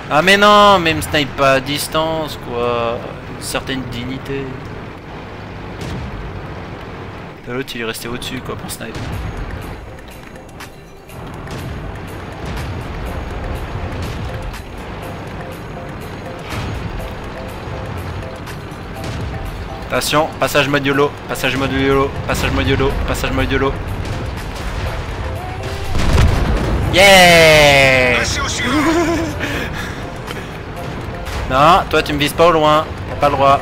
Ah mais non, même snipe pas à distance quoi. Une certaine dignité. L'autre il est resté au-dessus quoi pour sniper. Attention, passage mode YOLO, passage mode YOLO, passage mode YOLO, passage mode YOLO. Yeah. Non, toi tu me vises pas au loin, t'as pas le droit.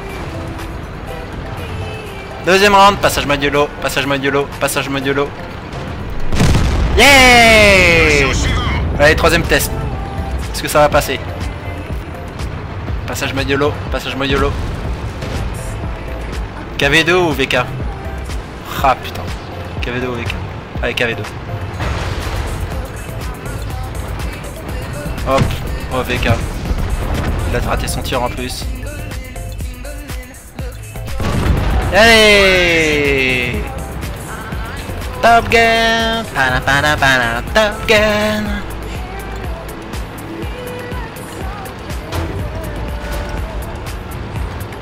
Deuxième round, passage mode YOLO, passage mode YOLO, passage mode YOLO. Yeah. Allez, troisième test. Est-ce que ça va passer? Passage mode YOLO, passage mode YOLO. KV2 ou VK? Ah putain. KV2 ou VK? Allez, KV2. Hop. Oh VK. Il a raté son tir en plus. Allez. Top Gun. Pana pana pana. Top Gun.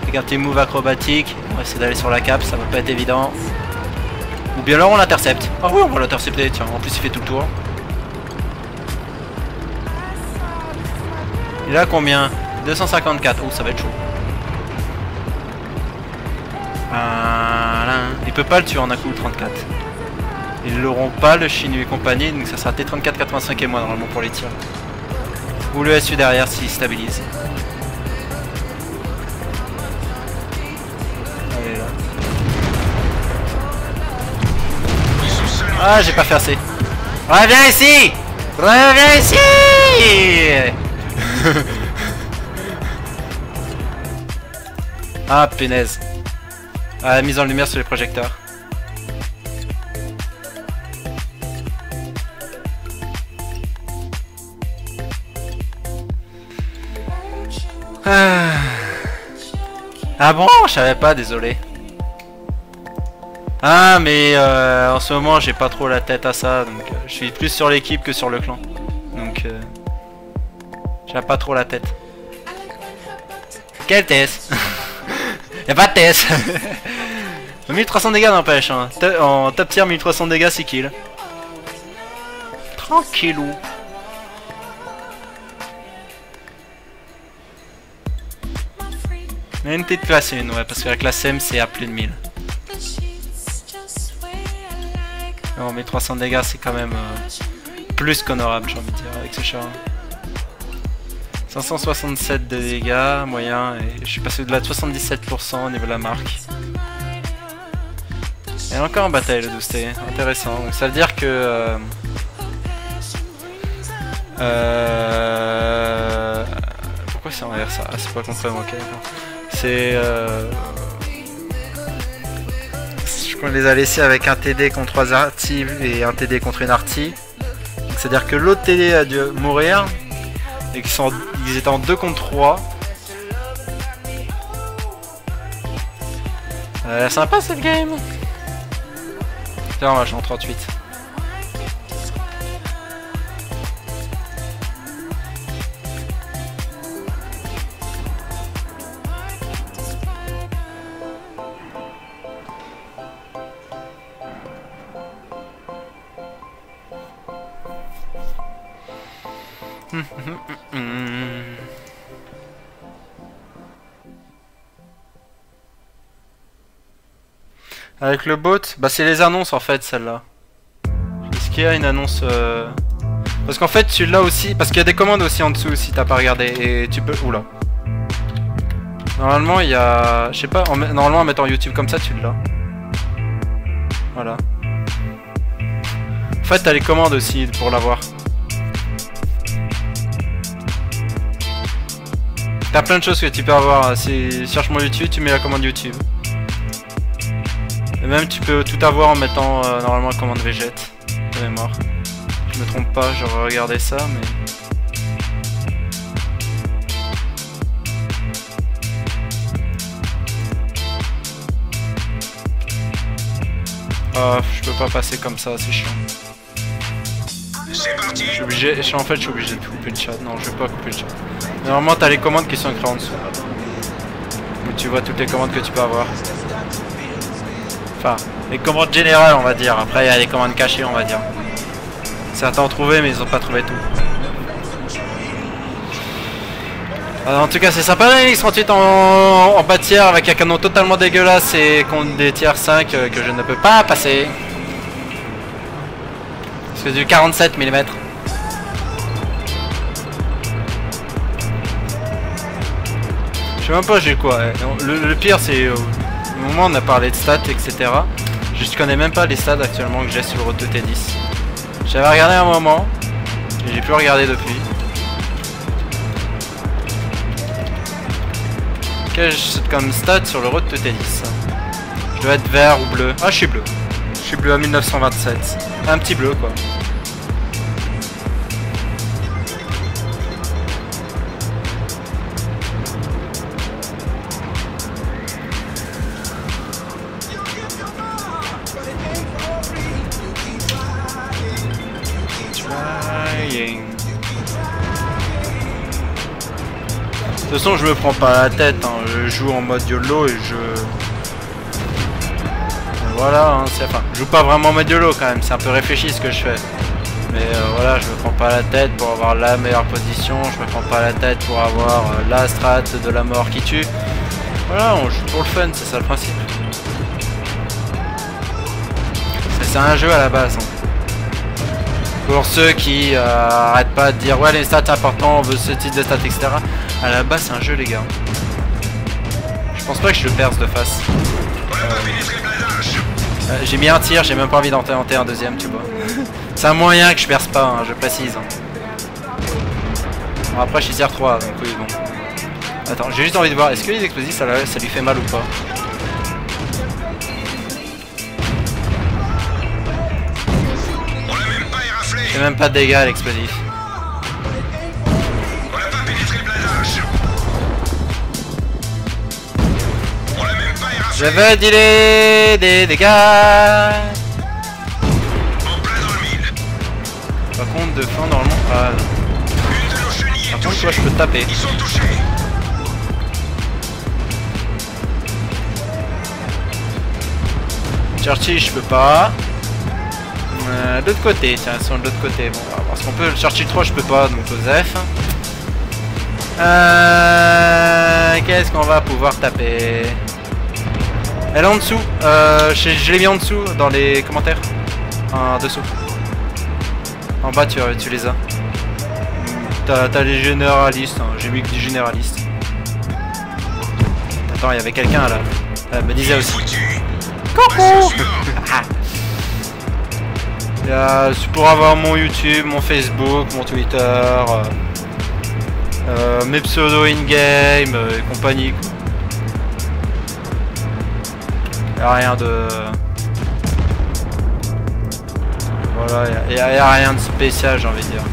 Regarde tes moves acrobatiques. On va essayer d'aller sur la cape, ça va pas être évident. Ou bien alors on l'intercepte. Ah oui, on va l'intercepter, tiens, en plus il fait tout le tour. Il a combien? 254, oh ça va être chaud. Il peut pas le tuer en un coup le 34. Ils l'auront pas le Chinu et compagnie, donc ça sera T34, 85 et moins normalement pour les tirs. Ou le SU derrière s'il stabilise. Allez là. Ah j'ai pas fait assez. Reviens ici. Reviens ici. Ah punaise. Ah, mise en lumière sur les projecteurs. Ah bon, je savais pas, désolé. Ah mais en ce moment j'ai pas trop la tête à ça, donc je suis plus sur l'équipe que sur le clan. Donc j'ai pas trop la tête. Quel TS? Y'a pas de TS. 1300 dégâts n'empêche hein. En top tier 1300 dégâts 6 kills. Tranquillou. Mais une petite classe 1 ouais parce que la classe M c'est à plus de 1000. Non 1300 dégâts c'est quand même plus qu'honorable j'ai envie de dire avec ce char. 567 de dégâts moyen et je suis passé au-delà de 77% au niveau de la marque. Et encore en bataille le 12T, intéressant. Donc ça veut dire que pourquoi c'est envers ça? Ah, c'est pas complètement ok. C'est on les a laissés avec un TD contre 3 artis et un TD contre une artie. C'est à dire que l'autre TD a dû mourir et qu'ils étaient en 2 contre 3. Sympa cette game. Tiens, moi je suis en 38. Avec le bot, bah c'est les annonces en fait celle-là. Est-ce qu'il y a une annonce Parce qu'en fait celui-là aussi, parce qu'il y a des commandes aussi en dessous si t'as pas regardé et tu peux... Oula. Normalement il y a... Je sais pas, normalement en mettant YouTube comme ça tu l'as. Voilà. En fait t'as les commandes aussi pour l'avoir. T'as plein de choses que tu peux avoir. Cherche mon YouTube, tu mets la commande YouTube. Et même tu peux tout avoir en mettant normalement la commande végète de mémoire. Je me trompe pas, j'aurais regardé ça mais... Ah, je peux pas passer comme ça, c'est chiant. C'est parti. Je suis obligé, en fait je suis obligé de couper le chat. Non, je vais pas couper le chat. Normalement t'as les commandes qui sont écrites en dessous. Où tu vois toutes les commandes que tu peux avoir. Enfin, les commandes générales on va dire. Après il y a les commandes cachées on va dire. Certains ont trouvé mais ils ont pas trouvé tout. En tout cas c'est sympa la X38 en bas de tiers avec un canon totalement dégueulasse et contre des tiers 5 que je ne peux pas passer. C'est du 47 mm. Je sais même pas j'ai quoi. Le pire c'est au moment où on a parlé de stats etc. Je connais même pas les stats actuellement que j'ai sur le Road to T10. J'avais regardé un moment et j'ai plus regardé depuis. Qu'est-ce que j'ai comme stat sur le Road to T10? Je dois être vert ou bleu. Ah je suis bleu. Je suis bleu à 1927. Un petit bleu quoi. De toute façon je me prends pas la tête, hein. Je joue en mode YOLO et voilà, hein, enfin, je joue pas vraiment en mode YOLO quand même, c'est un peu réfléchi ce que je fais. Mais voilà, je me prends pas la tête pour avoir la meilleure position, je me prends pas la tête pour avoir la strat de la mort qui tue. Voilà, on joue pour le fun, c'est ça le principe. C'est un jeu à la base. Hein. Pour ceux qui arrêtent pas de dire ouais les stats importants, on veut ce type de stats etc. À la base c'est un jeu les gars. Je pense pas que je le perce de face. J'ai mis un tir, j'ai même pas envie d'en tenter un deuxième tu vois. C'est un moyen que je perce pas, hein, je précise. Bon, après je suis tier 3 donc oui bon. Attends, j'ai juste envie de voir, est-ce que les explosifs ça lui fait mal ou pas? C'est même pas de dégâts l'explosif. On n'a pas pénétré le blindage. On l'a même pas éraflé. Je veux dealer des dégâts. En plein dans le mille. Par contre de fin normalement. Ah. Une de nos chenilles Par est contre touchée. toi je peux te taper. Ils sont touchés. Churchill je peux pas. De l'autre côté, tiens, ils sont de l'autre côté. Bon, parce qu'on peut le Churchill 3, je peux pas, donc Joseph. Qu'est-ce qu'on va pouvoir taper? Elle est en dessous. Je l'ai mis en dessous dans les commentaires. En dessous. En bas, tu les as. T'as les généralistes. Hein. J'ai mis que des généralistes. Attends, il y avait quelqu'un là. Elle me disait aussi. Coucou. C'est pour avoir mon YouTube, mon Facebook, mon Twitter, mes pseudos in-game et compagnie. Y'a rien de... Voilà, y'a rien de spécial j'ai envie de dire.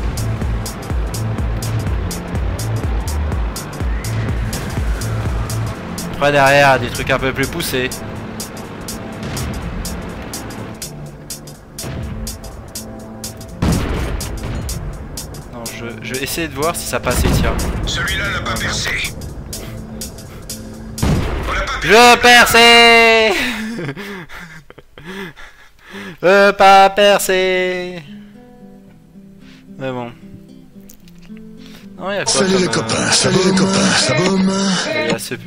Après derrière, des trucs un peu plus poussés. Je vais essayer de voir si ça passe ici. Celui-là n'a pas percé. Je percé. Je veux pas percer. Mais bon. Non, y a quoi Salut comme, les copains, salut les copains, ça boum.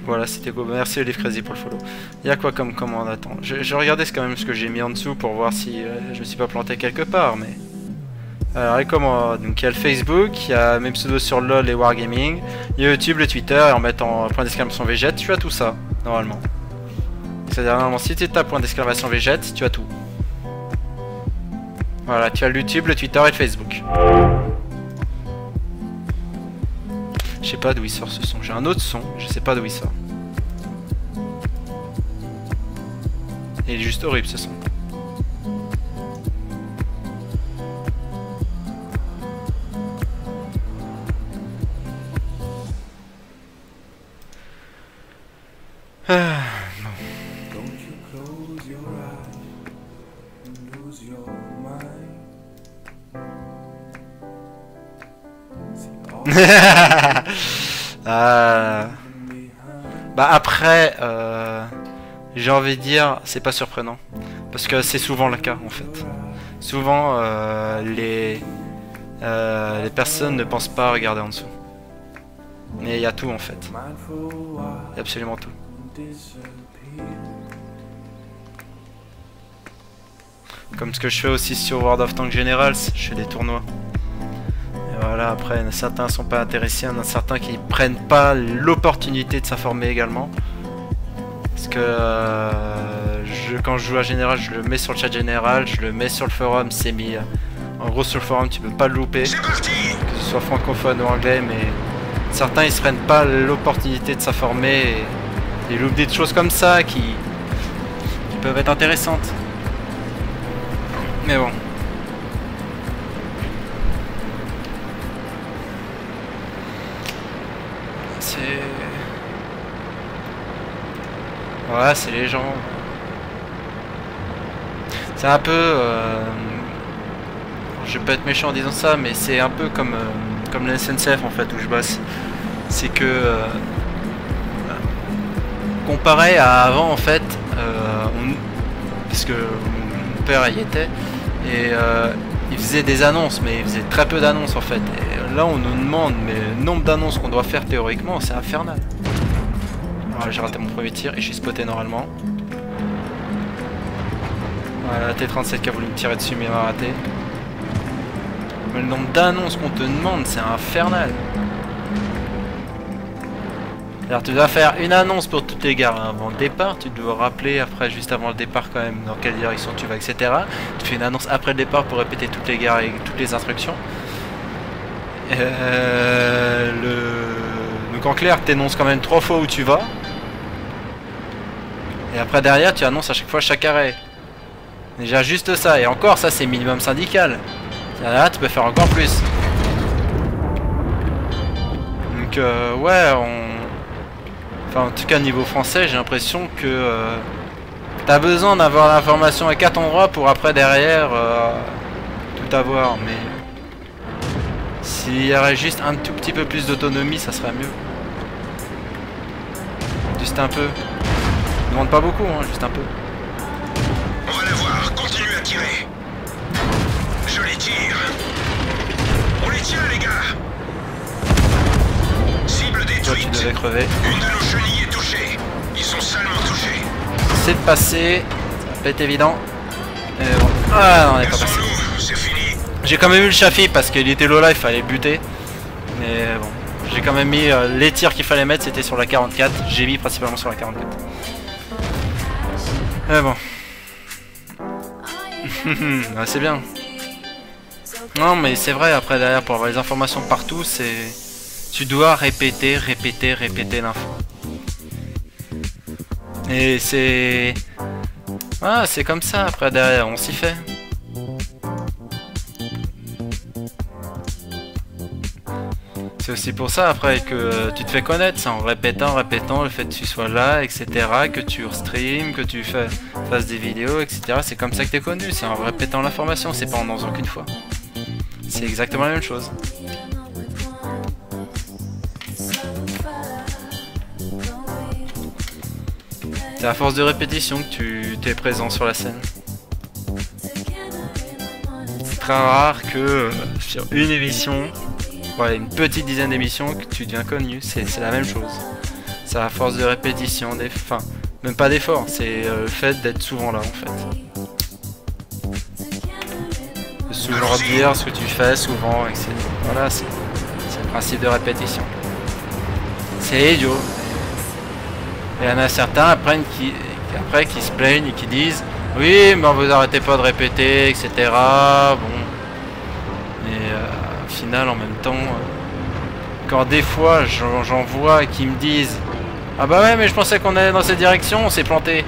Voilà, c'était quoi. Merci Olive Crazy pour le follow. Il y a quoi comme commande? Attends, je regardais quand même ce que j'ai mis en dessous pour voir si je me suis pas planté quelque part, mais Alors, et comment? Donc il y a le Facebook, il y a mes pseudos sur LoL et Wargaming, il y a YouTube, le Twitter, et en mettant point d'exclamation Végète, tu as tout ça, normalement. C'est-à-dire, normalement, si tu tapes point d'exclamation Végète, tu as tout. Voilà, tu as le YouTube, le Twitter et le Facebook. Je sais pas d'où il sort ce son, j'ai un autre son, je sais pas d'où il sort. Il est juste horrible ce son. Bah après, j'ai envie de dire, c'est pas surprenant. Parce que c'est souvent le cas en fait. Souvent, les personnes ne pensent pas à regarder en dessous. Mais il y a tout en fait. Il y a absolument tout. Comme ce que je fais aussi sur World of Tanks Generals, je fais des tournois. Et voilà, après, certains sont pas intéressés, il y en a certains qui prennent pas l'opportunité de s'informer également. Parce que quand je joue à Général, je le mets sur le chat général, je le mets sur le forum, c'est mis. En gros, sur le forum, tu peux pas le louper. Que ce soit francophone ou anglais, mais certains ils se prennent pas l'opportunité de s'informer et ils loupent des choses comme ça qui peuvent être intéressantes. Mais bon. C'est... Ouais, c'est les gens. C'est un peu... Je vais pas être méchant en disant ça, mais c'est un peu comme la SNCF en fait, où je bosse. C'est que... comparé à avant en fait, parce que mon père y était, et il faisait des annonces, mais il faisait très peu d'annonces en fait. Et là on nous demande, mais le nombre d'annonces qu'on doit faire théoriquement, c'est infernal. Voilà, j'ai raté mon premier tir et je suis spoté normalement. Voilà, T37 qui a voulu me tirer dessus mais il m'a raté. Mais le nombre d'annonces qu'on te demande, c'est infernal. Alors tu dois faire une annonce pour toutes les gares avant le départ, tu dois rappeler après, juste avant le départ quand même, dans quelle direction tu vas, etc. Tu fais une annonce après le départ pour répéter toutes les gares et toutes les instructions. Donc en clair, tu énonces quand même 3 fois où tu vas. Et après derrière, tu annonces à chaque fois chaque arrêt. Déjà juste ça, et encore ça c'est minimum syndical. Là tu peux faire encore plus. Donc ouais, enfin, en tout cas niveau français, j'ai l'impression que t'as besoin d'avoir l'information à 4 endroits pour après derrière tout avoir, mais s'il y aurait juste un tout petit peu plus d'autonomie, ça serait mieux. Juste un peu. Je demande pas beaucoup, hein, juste un peu. On va la voir, continue à tirer. Je les tire. On les tient les gars. Cible Toi détruite. tu devais crever. Une de nos chenilles est touchée. Ils sont salement touchés. C'est de passer, ça va pas être évident. Bon. Ah non, on est pas passé. Cassons-nous, c'est fini. J'ai quand même eu le Chafi parce qu'il était low life, il fallait buter. Mais bon, j'ai quand même mis les tirs qu'il fallait mettre, c'était sur la 44. J'ai mis principalement sur la 44. Mais bon. Ouais, c'est bien. Non mais c'est vrai, après derrière pour avoir les informations partout, c'est... Tu dois répéter l'info. Et c'est... Ah, c'est comme ça, après derrière, on s'y fait. C'est aussi pour ça après que tu te fais connaître, c'est en répétant le fait que tu sois là, etc. Que tu stream, que tu fasses des vidéos, etc. C'est comme ça que tu es connu, c'est en répétant l'information, c'est pas en faisant qu'une fois. C'est exactement la même chose. C'est à force de répétition que tu es présent sur la scène. C'est très rare que sur une émission, ouais, une petite dizaine d'émissions, que tu deviens connu. C'est la même chose. C'est à force de répétition, enfin, même pas d'effort, c'est le fait d'être souvent là en fait. Toujours dire ce que tu fais souvent, etc. Voilà, c'est le principe de répétition. C'est idiot. Et il y en a certains après qui se plaignent et qui disent oui, mais vous arrêtez pas de répéter, etc. Bon. Mais au final, en même temps, quand des fois j'en vois qui me disent ah bah ouais, mais je pensais qu'on allait dans cette direction, on s'est planté.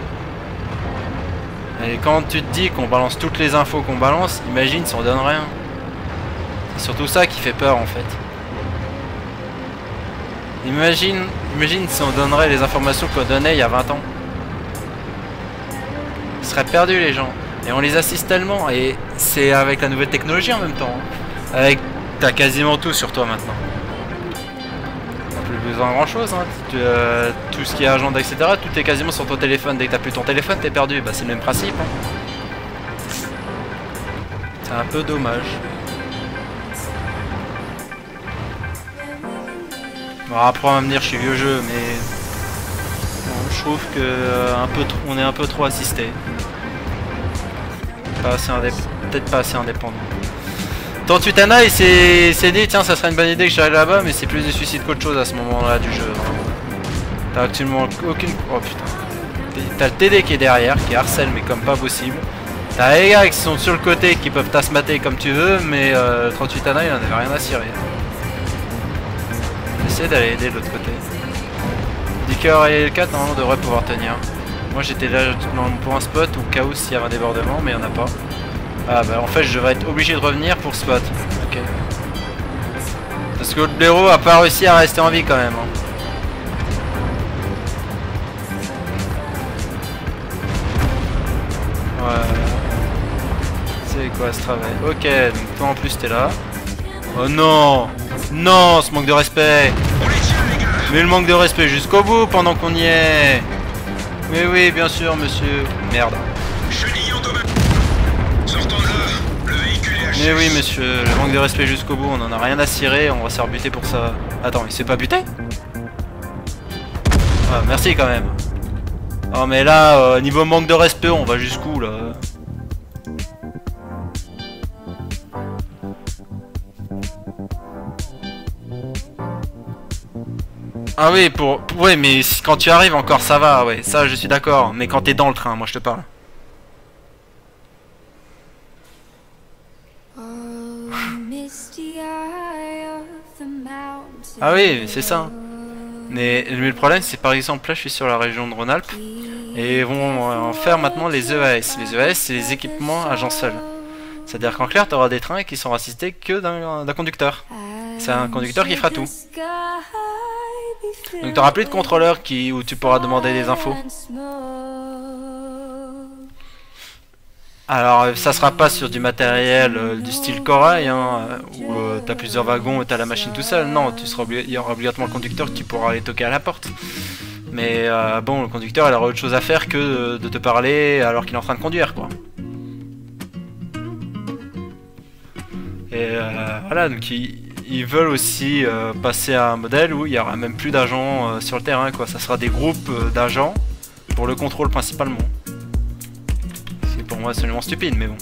Et quand tu te dis qu'on balance toutes les infos qu'on balance, imagine si on donne rien. C'est surtout ça qui fait peur en fait. Imagine si on donnerait les informations qu'on donnait il y a 20 ans. Ils seraient perdus les gens. Et on les assiste tellement. Et c'est avec la nouvelle technologie en même temps. Avec t'as quasiment tout sur toi maintenant. T'as plus besoin de grand chose. Hein. Tout ce qui est agenda, etc. Tout est quasiment sur ton téléphone. Dès que t'as plus ton téléphone, t'es perdu. Bah c'est le même principe. Hein. C'est un peu dommage. Bon, après on va me dire je suis vieux jeu, mais bon, je trouve que on est un peu trop assisté. Peut-être pas assez indépendant. Tortutana il s'est dit tiens ça serait une bonne idée que j'aille là-bas, mais c'est plus des suicides qu'autre chose à ce moment-là du jeu. T'as actuellement aucune... Oh putain. T'as le TD qui est derrière, qui harcèle mais comme pas possible. T'as les gars qui sont sur le côté qui peuvent t'asmater comme tu veux, mais Tortutana il en avait rien à cirer. J'essaie d'aller aider de l'autre côté. Dicker et le 4 normalement devraient pouvoir tenir. Moi j'étais là pour un spot ou cas où s'il y avait un débordement, mais il n'y en a pas. Ah bah en fait je devrais être obligé de revenir pour spot. Ok. Parce que le blaireau a pas réussi à rester en vie quand même. Hein. Ouais. C'est quoi ce travail? Ok, donc toi en plus t'es là. Oh non! Non, ce manque de respect! Mais le manque de respect jusqu'au bout pendant qu'on y est! Mais oui, bien sûr, monsieur. Merde. Mais oui, monsieur, le manque de respect jusqu'au bout, on en a rien à cirer, on va se faire buter pour ça. Attends, il s'est pas buté? Ah, merci quand même. Oh, mais là, niveau manque de respect, on va jusqu'où là? Ah oui, ouais, mais quand tu arrives encore ça va, ouais, ça je suis d'accord. Mais quand t'es dans le train, moi je te parle. Ah oui, c'est ça. Mais le problème c'est par exemple là je suis sur la région de Rhône-Alpes et ils vont en faire maintenant les EAS. Les EAS c'est les équipements agents seuls. C'est-à-dire qu'en clair tu auras des trains qui sont assistés que d'un conducteur. C'est un conducteur qui fera tout. Donc tu n'auras plus de contrôleur où tu pourras demander des infos. Alors ça sera pas sur du matériel du style corail hein, où tu as plusieurs wagons et tu as la machine tout seul. Non, il y aura obligatoirement le conducteur qui pourra aller toquer à la porte. Mais bon, le conducteur il aura autre chose à faire que de te parler alors qu'il est en train de conduire quoi. Et voilà, donc ils veulent aussi passer à un modèle où il y aura même plus d'agents sur le terrain quoi. Ça sera des groupes d'agents pour le contrôle principalement. C'est pour moi absolument stupide mais bon.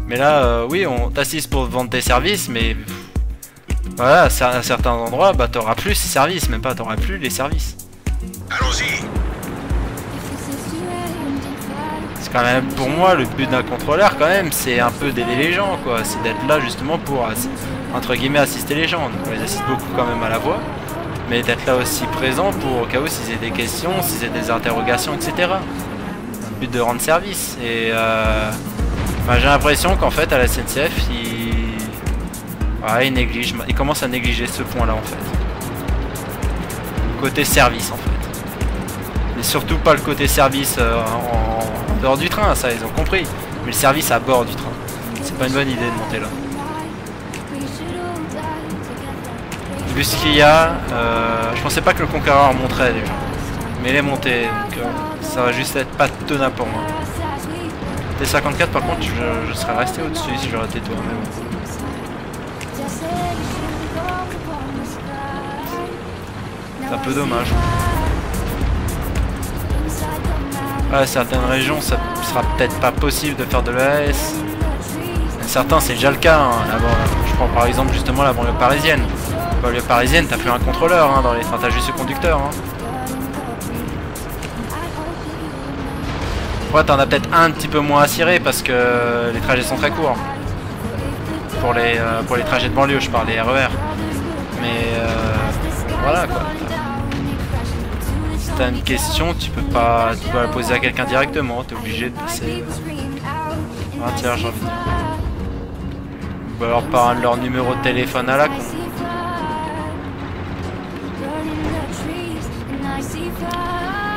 Mais là oui on t'assiste pour vendre tes services mais voilà à certains endroits bah t'auras plus ces services, même pas t'auras plus les services. Allons-y. C'est quand même pour moi le but d'un contrôleur quand même c'est un peu d'aider les gens quoi. C'est d'être là justement pour entre guillemets assister les gens. Donc on les assiste beaucoup quand même à la voix. Mais d'être là aussi présent pour au cas où s'ils aient des questions, s'ils aient des interrogations, etc. Le but de rendre service. Et bah, j'ai l'impression qu'en fait à la SNCF ils commencent à négliger ce point là en fait. Le côté service en fait. Mais surtout pas le côté service en dehors du train, ça ils ont compris. Mais le service à bord du train. C'est pas une bonne idée de monter là. Vu ce qu'il y a, je pensais pas que le Conqueror monterait déjà. Mais il est monté, donc ça va juste être pas tenable pour moi. T54 par contre je serais resté au-dessus si j'aurais été toi. Mais bon. C'est un peu dommage. À certaines régions ça sera peut-être pas possible de faire de l'EAS. Certains c'est déjà le cas, hein. Je prends par exemple justement la banlieue parisienne. La banlieue parisienne, t'as plus un contrôleur, hein, enfin t'as juste le conducteur. Hein. Ouais, t'en as peut-être un petit peu moins à cirer parce que les trajets sont très courts. Pour les trajets de banlieue, je parle, les RER. Mais voilà quoi. Si t'as une question, tu peux la poser à quelqu'un directement, t'es obligé de passer un tiers, j'ai envie de dire. Ou alors par leur numéro de téléphone à la con.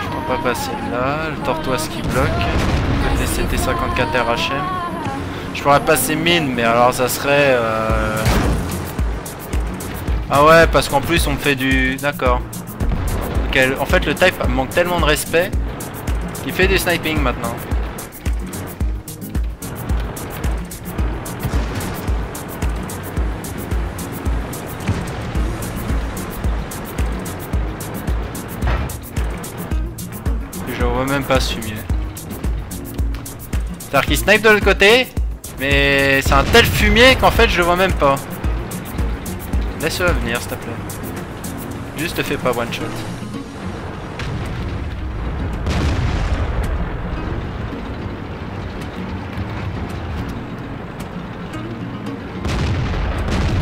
Je peux pas passer là, le tortoise qui bloque. Côté CT54 RHM. Je pourrais passer mine, mais alors ça serait... Ah ouais, parce qu'en plus on me fait du... D'accord. En fait le type manque tellement de respect qu'il fait du sniping maintenant. Je vois même pas ce fumier. C'est-à-dire qu'il snipe de l'autre côté, mais c'est un tel fumier qu'en fait je le vois même pas. Laisse-le venir s'il te plaît. Juste te fais pas one shot.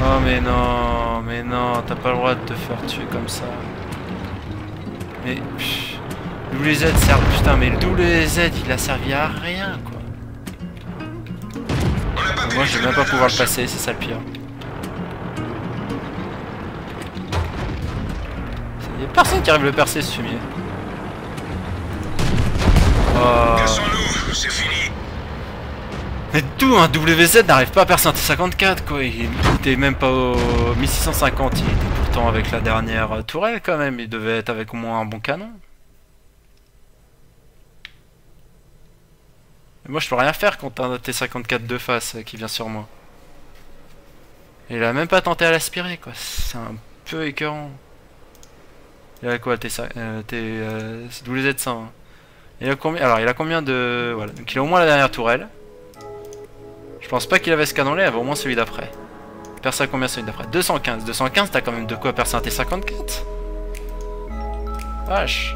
Oh mais non, t'as pas le droit de te faire tuer comme ça. Mais WZ sert... Putain mais le WZ il a servi à rien quoi. Moi je vais même pas pouvoir le passer, c'est ça le pire. Y'a personne qui arrive à le percer ce fumier. Oh. Cassons-nous, c'est fini. Mais tout un WZ n'arrive pas à percer un T54 quoi. Il était même pas au 1650, il était pourtant avec la dernière tourelle quand même. Il devait être avec au moins un bon canon. Mais moi je peux rien faire contre un T54 de face qui vient sur moi. Il a même pas tenté à l'aspirer quoi. C'est un peu écœurant. Il a quoi WZ100 hein. Il a combien? Alors il a combien de... Voilà, donc il a au moins la dernière tourelle. Je pense pas qu'il avait ce canon là, il avait au moins celui d'après. Perce à combien celui d'après? 215. 215 t'as quand même de quoi percer un T54. Vache.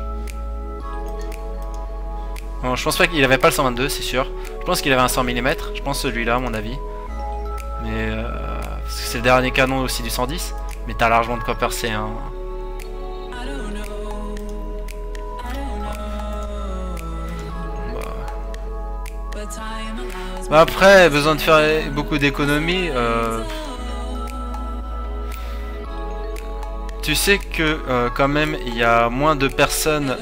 Bon, je pense pas qu'il avait pas le 122 c'est sûr. Je pense qu'il avait un 100 mm. Je pense celui-là à mon avis. Mais parce que c'est le dernier canon aussi du 110. Mais t'as largement de quoi percer hein. Après, besoin de faire beaucoup d'économies. Tu sais que quand même il y a moins de personnes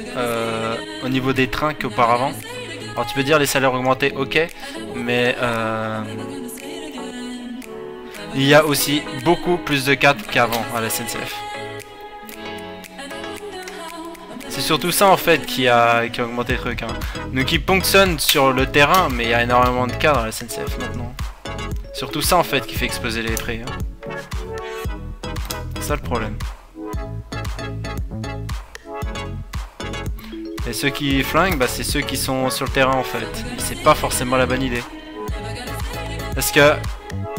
au niveau des trains qu'auparavant. Alors tu peux dire les salaires augmentés, ok, mais il y a aussi beaucoup plus de cadres qu'avant à la SNCF. C'est surtout ça en fait qui a augmenté le truc. Hein. Donc ils ponctionnent sur le terrain, mais il y a énormément de cas dans la SNCF maintenant. Surtout ça en fait qui fait exploser les prix. Hein. C'est ça le problème. Et ceux qui flinguent, bah, c'est ceux qui sont sur le terrain en fait. C'est pas forcément la bonne idée. Parce que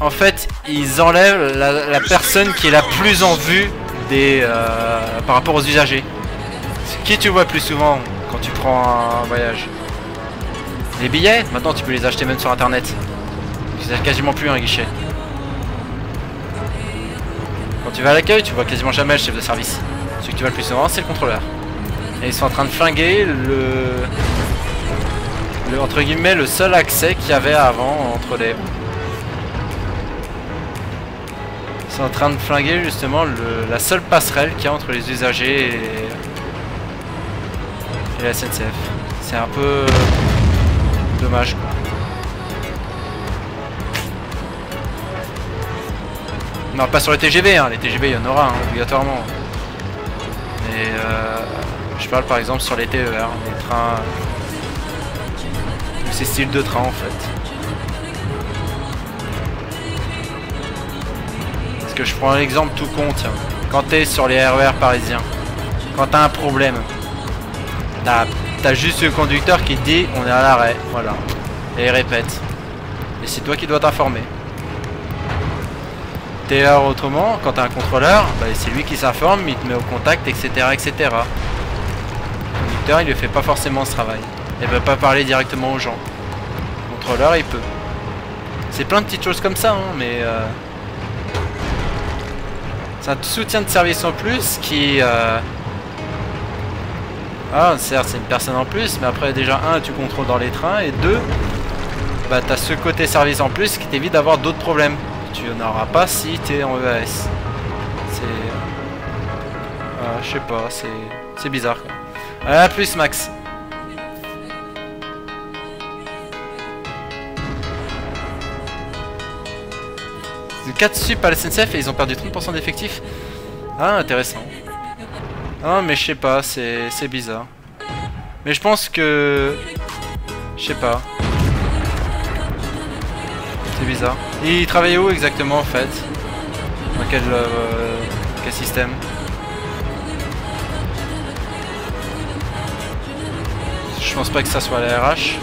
en fait ils enlèvent la personne qui est la plus en vue des, par rapport aux usagers. Qui tu vois plus souvent quand tu prends un voyage? Les billets, maintenant tu peux les acheter même sur internet. Il n'y a quasiment plus un guichet. Quand tu vas à l'accueil, tu vois quasiment jamais le chef de service. Celui que tu vois le plus souvent, c'est le contrôleur. Et ils sont en train de flinguer entre guillemets le seul accès qu'il y avait avant entre les... Ils sont en train de flinguer justement la seule passerelle qu'il y a entre les usagers et la SNCF. C'est un peu dommage quoi. Non, pas sur les TGV, hein. Les TGV il y en aura hein, obligatoirement. Mais je parle par exemple sur les TER, les trains. Ces styles de train en fait. Parce que je prends un exemple tout con, tiens. Quand t'es sur les RER parisiens, quand t'as un problème, t'as juste le conducteur qui te dit on est à l'arrêt, voilà. Et il répète. Et c'est toi qui dois t'informer. TR autrement, quand t'as un contrôleur, bah, c'est lui qui s'informe, il te met au contact, etc. etc. Le conducteur, il ne fait pas forcément ce travail. Il ne peut pas parler directement aux gens. Le contrôleur, il peut. C'est plein de petites choses comme ça, hein, mais... c'est un soutien de service en plus qui... Ah, certes, c'est une personne en plus, mais après, déjà, un, tu contrôles dans les trains, et deux, bah, t'as ce côté service en plus qui t'évite d'avoir d'autres problèmes. Tu n'en auras pas si tu es en EAS. C'est... je sais pas, c'est bizarre, quoi. Allez, à plus, Max. Le 4 sup à la SNCF et ils ont perdu 30% d'effectifs. Ah, intéressant. Ah, mais je sais pas, c'est bizarre. Mais je pense que... Je sais pas. C'est bizarre. Il travaillait où exactement en fait? Dans quel système? Je pense pas que ça soit la RH.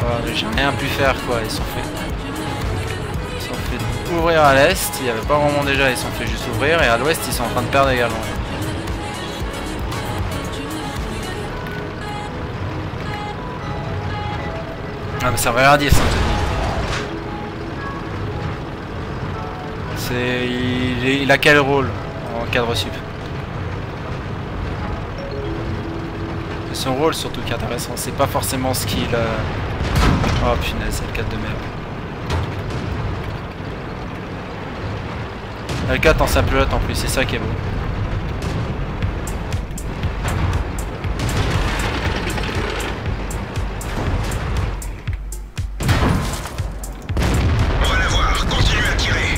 Oh, j'ai rien pu faire quoi, ils sont fait ouvrir à l'est, il n'y avait pas vraiment déjà, ils sont fait juste ouvrir, et à l'ouest ils sont en train de perdre également. Ah mais ça veut rien dire Saint-Denis. Il a quel rôle en cadre sup? C'est son rôle surtout qui est intéressant, c'est pas forcément ce qu'il... Oh punaise, c'est le 4 de merde. L4 en simple-pilote en plus, c'est ça qui est beau. On va la voir, continue à tirer.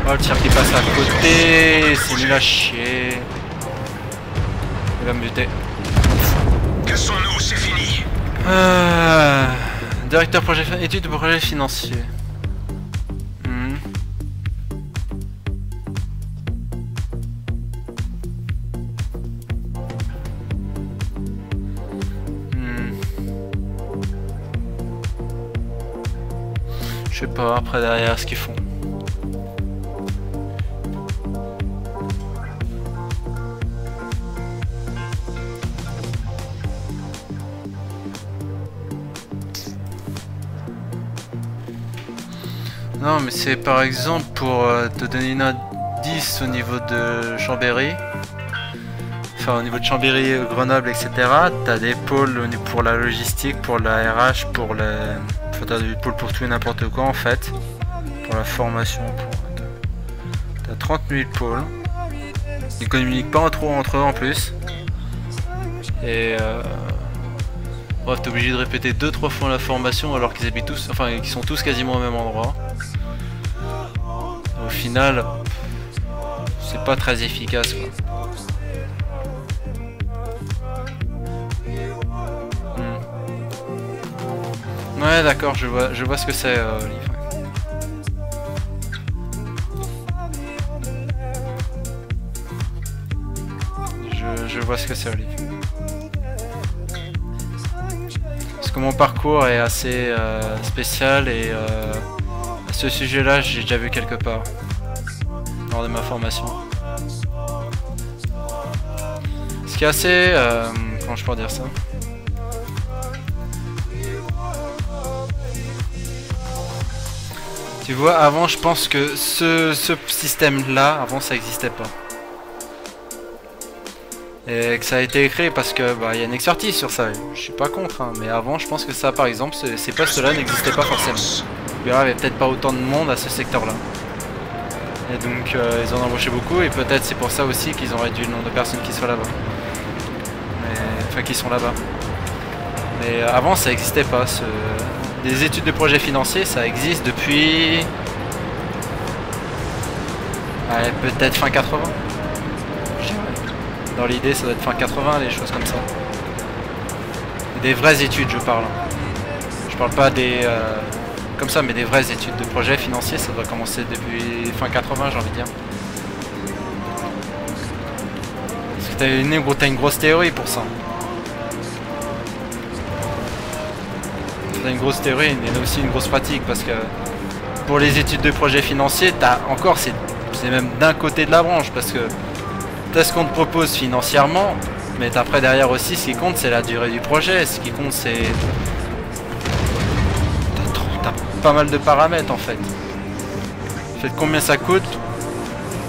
Oh, le tir qui passe à côté, c'est nul à chier. Il va me buter. Cassons-nous, c'est fini. Directeur projet, étude de projet financier. Je sais pas après derrière ce qu'ils font. Non mais c'est par exemple pour te donner une indice au niveau de Chambéry, enfin au niveau de Chambéry, Grenoble, etc. T'as des pôles pour la logistique, pour la RH, pour le... Enfin, t'as des pôles pour tout et n'importe quoi en fait, pour la formation. T'as 30 000 pôles, ils communiquent pas trop entre eux en plus, et bref, t'es obligé de répéter 2-3 fois la formation alors qu'ils habitent tous, enfin qu'ils sont tous quasiment au même endroit. Au final, c'est pas très efficace quoi. Ouais d'accord, je vois ce que c'est Olive. Je vois ce que c'est Olive. Parce que mon parcours est assez spécial et à ce sujet là j'ai déjà vu quelque part lors de ma formation. Ce qui est assez... comment je pourrais dire ça? Tu vois, avant je pense que ce système là, avant ça n'existait pas. Et que ça a été créé parce que bah, y a une expertise sur ça, je suis pas contre, hein, mais avant je pense que ça par exemple, ces postes là n'existaient pas forcément. Il y avait peut-être pas autant de monde à ce secteur là. Et donc ils en ont embauché beaucoup et peut-être c'est pour ça aussi qu'ils ont réduit le nombre de personnes qui sont là-bas. Enfin qui sont là-bas. Mais avant ça n'existait pas, des études de projet financier ça existe depuis... Ouais, peut-être fin 80. Dans l'idée ça doit être fin 80 les choses comme ça. Des vraies études, je parle. Je parle pas des... comme ça, mais des vraies études de projet financier, ça doit commencer depuis fin 80, j'ai envie de dire. Parce que t'as une grosse théorie pour ça. T'as une grosse théorie, mais aussi une grosse pratique, parce que pour les études de projet financier, t'as encore, c'est même d'un côté de la branche, parce que t'as ce qu'on te propose financièrement, mais après derrière aussi, ce qui compte, c'est la durée du projet. Ce qui compte, c'est... T'as pas mal de paramètres, en fait. Le fait de combien ça coûte,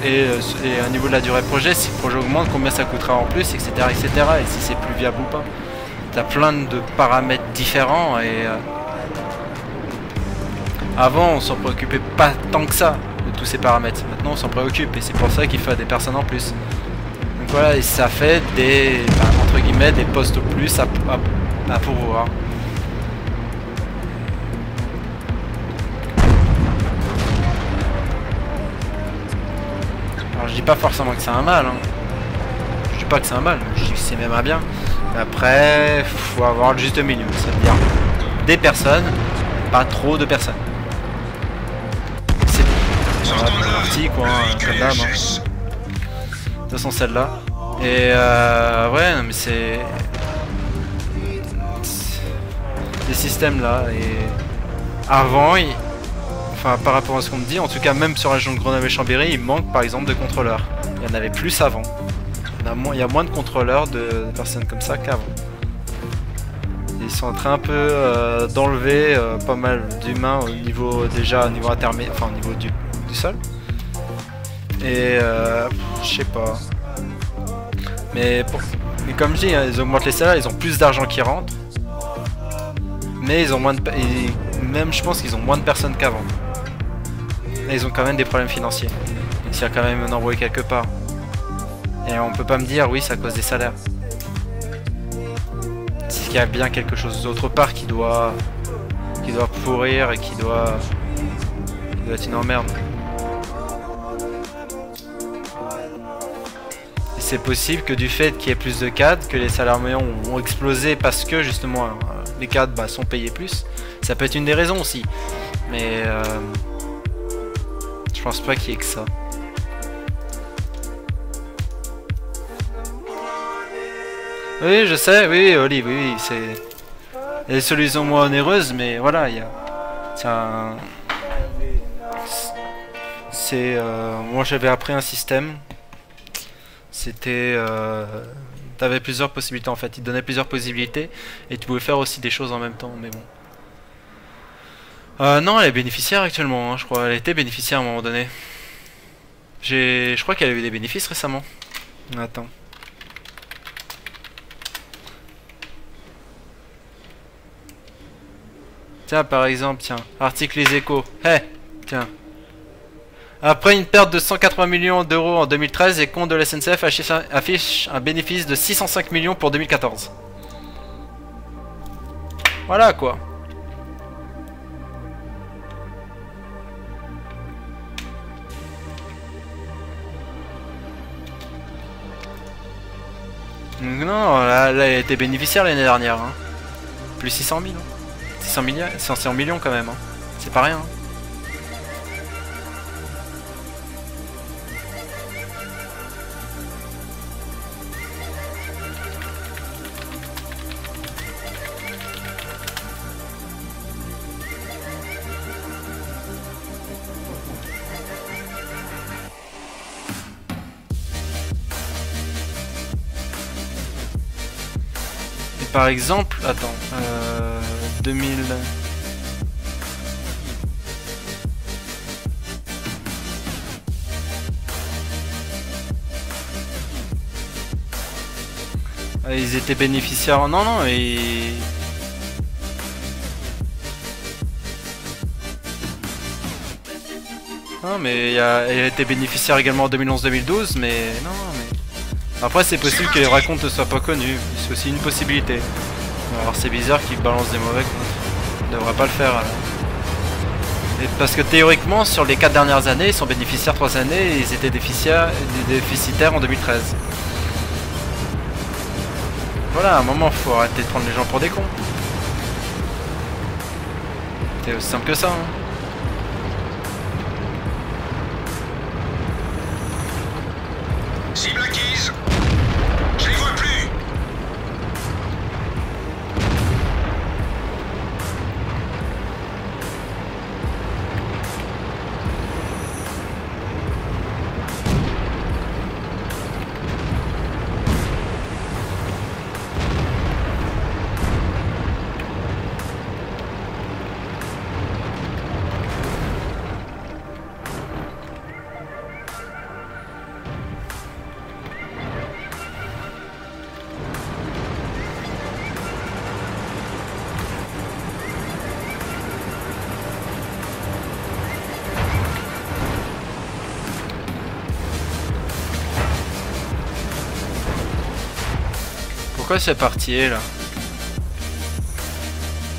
et au niveau de la durée de projet, si le projet augmente, combien ça coûtera en plus, etc. etc. et si c'est plus viable ou pas. T'as plein de paramètres différents, et... avant, on s'en préoccupait pas tant que ça de tous ces paramètres. Maintenant, on s'en préoccupe, et c'est pour ça qu'il faut des personnes en plus. Donc voilà, et ça fait des, entre guillemets, des postes au plus à pourvoir. Alors je dis pas forcément que c'est un mal, hein. Je dis pas que c'est un mal, je dis que c'est même un bien. Après, faut avoir le juste milieu, ça veut dire des personnes, pas trop de personnes. C'est parti quoi, comme d'hab. De toute façon celle-là. Et ouais, non, mais c'est des systèmes là. Et avant, enfin par rapport à ce qu'on me dit, en tout cas même sur la région de Grenoble et Chambéry, il manque par exemple de contrôleurs. Il y en avait plus avant. Il y a moins de contrôleurs de personnes comme ça qu'avant. Ils sont en train un peu d'enlever pas mal d'humains au niveau déjà au niveau intermédiaire, enfin au niveau du sol. Et je sais pas. Mais comme je dis, hein, ils augmentent les salaires, ils ont plus d'argent qui rentre. Mais ils ont moins de... Et même je pense qu'ils ont moins de personnes qu'avant. Et ils ont quand même des problèmes financiers. Donc il y a quand même un embrouille quelque part. Et on peut pas me dire oui c'est à cause des salaires. C'est qu'il y a bien quelque chose d'autre part qui doit pourrir et qui doit être une emmerde. Et c'est possible que du fait qu'il y ait plus de cadres, que les salaires moyens ont explosé parce que justement les cadres sont payés plus. Ça peut être une des raisons aussi. Mais je pense pas qu'il y ait que ça. Oui, je sais, oui, Olive, oui, c'est... Il y a des solutions moins onéreuses, mais voilà, il y a... moi, j'avais appris un système. C'était... T'avais plusieurs possibilités, en fait. Il te donnait plusieurs possibilités, et tu pouvais faire aussi des choses en même temps, mais bon. Non, elle est bénéficiaire actuellement, hein, je crois. Elle était bénéficiaire à un moment donné. Je crois qu'elle a eu des bénéfices récemment. Attends. Tiens, par exemple, tiens, article Les Échos. Tiens. Après une perte de 180 millions d'euros en 2013, les comptes de la SNCF affichent un bénéfice de 605 millions pour 2014. Voilà quoi. Non, là, elle a été bénéficiaire l'année dernière. Hein. Plus 600 000. Hein. 600 millions quand même, hein. C'est pas rien. Hein. Et par exemple, attends, 2000... Ils étaient bénéficiaires... Non, non, et... Non, mais elle a été bénéficiaire également en 2011-2012, mais... Non, mais... Après, c'est possible que les racontes ne soient pas connus. C'est aussi une possibilité. Alors, c'est bizarre qu'ils balancent des mauvais comptes. Ils ne devraient pas le faire, alors. Et parce que théoriquement, sur les 4 dernières années, ils sont bénéficiaires 3 années et ils étaient déficitaires en 2013. Voilà, à un moment faut arrêter de prendre les gens pour des cons. C'est aussi simple que ça. Hein. Cible acquise. Je les vois plus. Pourquoi c'est parti là?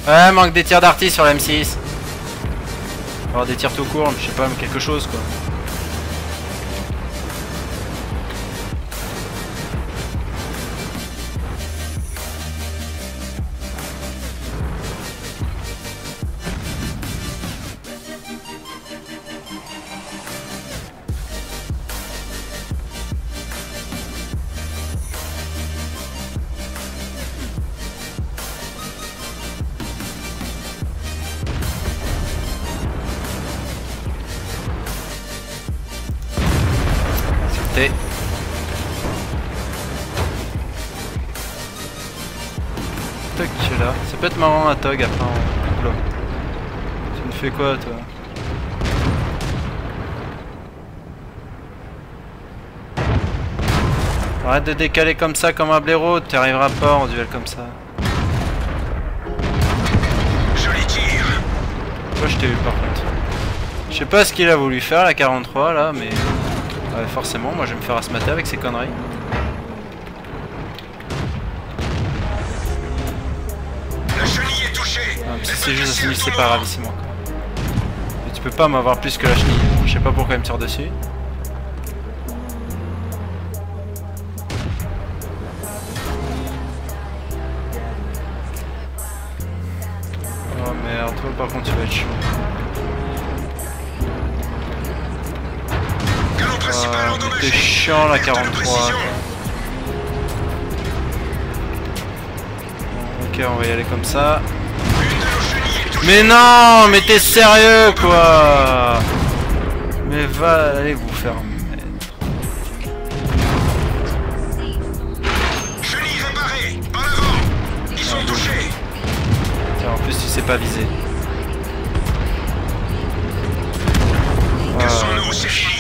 Ouais, manque des tirs d'arty sur la M6. Alors des tirs tout court, je sais pas, mais quelque chose quoi. Toc là, ça peut être marrant un tog après en boulot. Tu me fais quoi toi? Arrête de décaler comme ça comme un blaireau, tu arriveras pas en duel comme ça. Joli tir. Toi je t'ai eu par contre. Je sais pas ce qu'il a voulu faire la 43 là, mais ouais, forcément moi je vais me faire asmater avec ces conneries. La chenille est touchée. Ah, si c'est juste un c'est pas gravissimo quoi. Et tu peux pas m'avoir plus que la chenille. Je sais pas pourquoi il me tire dessus. Oh merde, toi par contre tu vas être chaud. T'es chiant la 43. Ok, on va y aller comme ça. Mais non, mais t'es sérieux quoi? Mais va, allez vous faire mettre. Chenille réparée, en avant. Ils sont touchés. Tiens, en plus tu sais pas viser. Cassons-nous, c'est fini.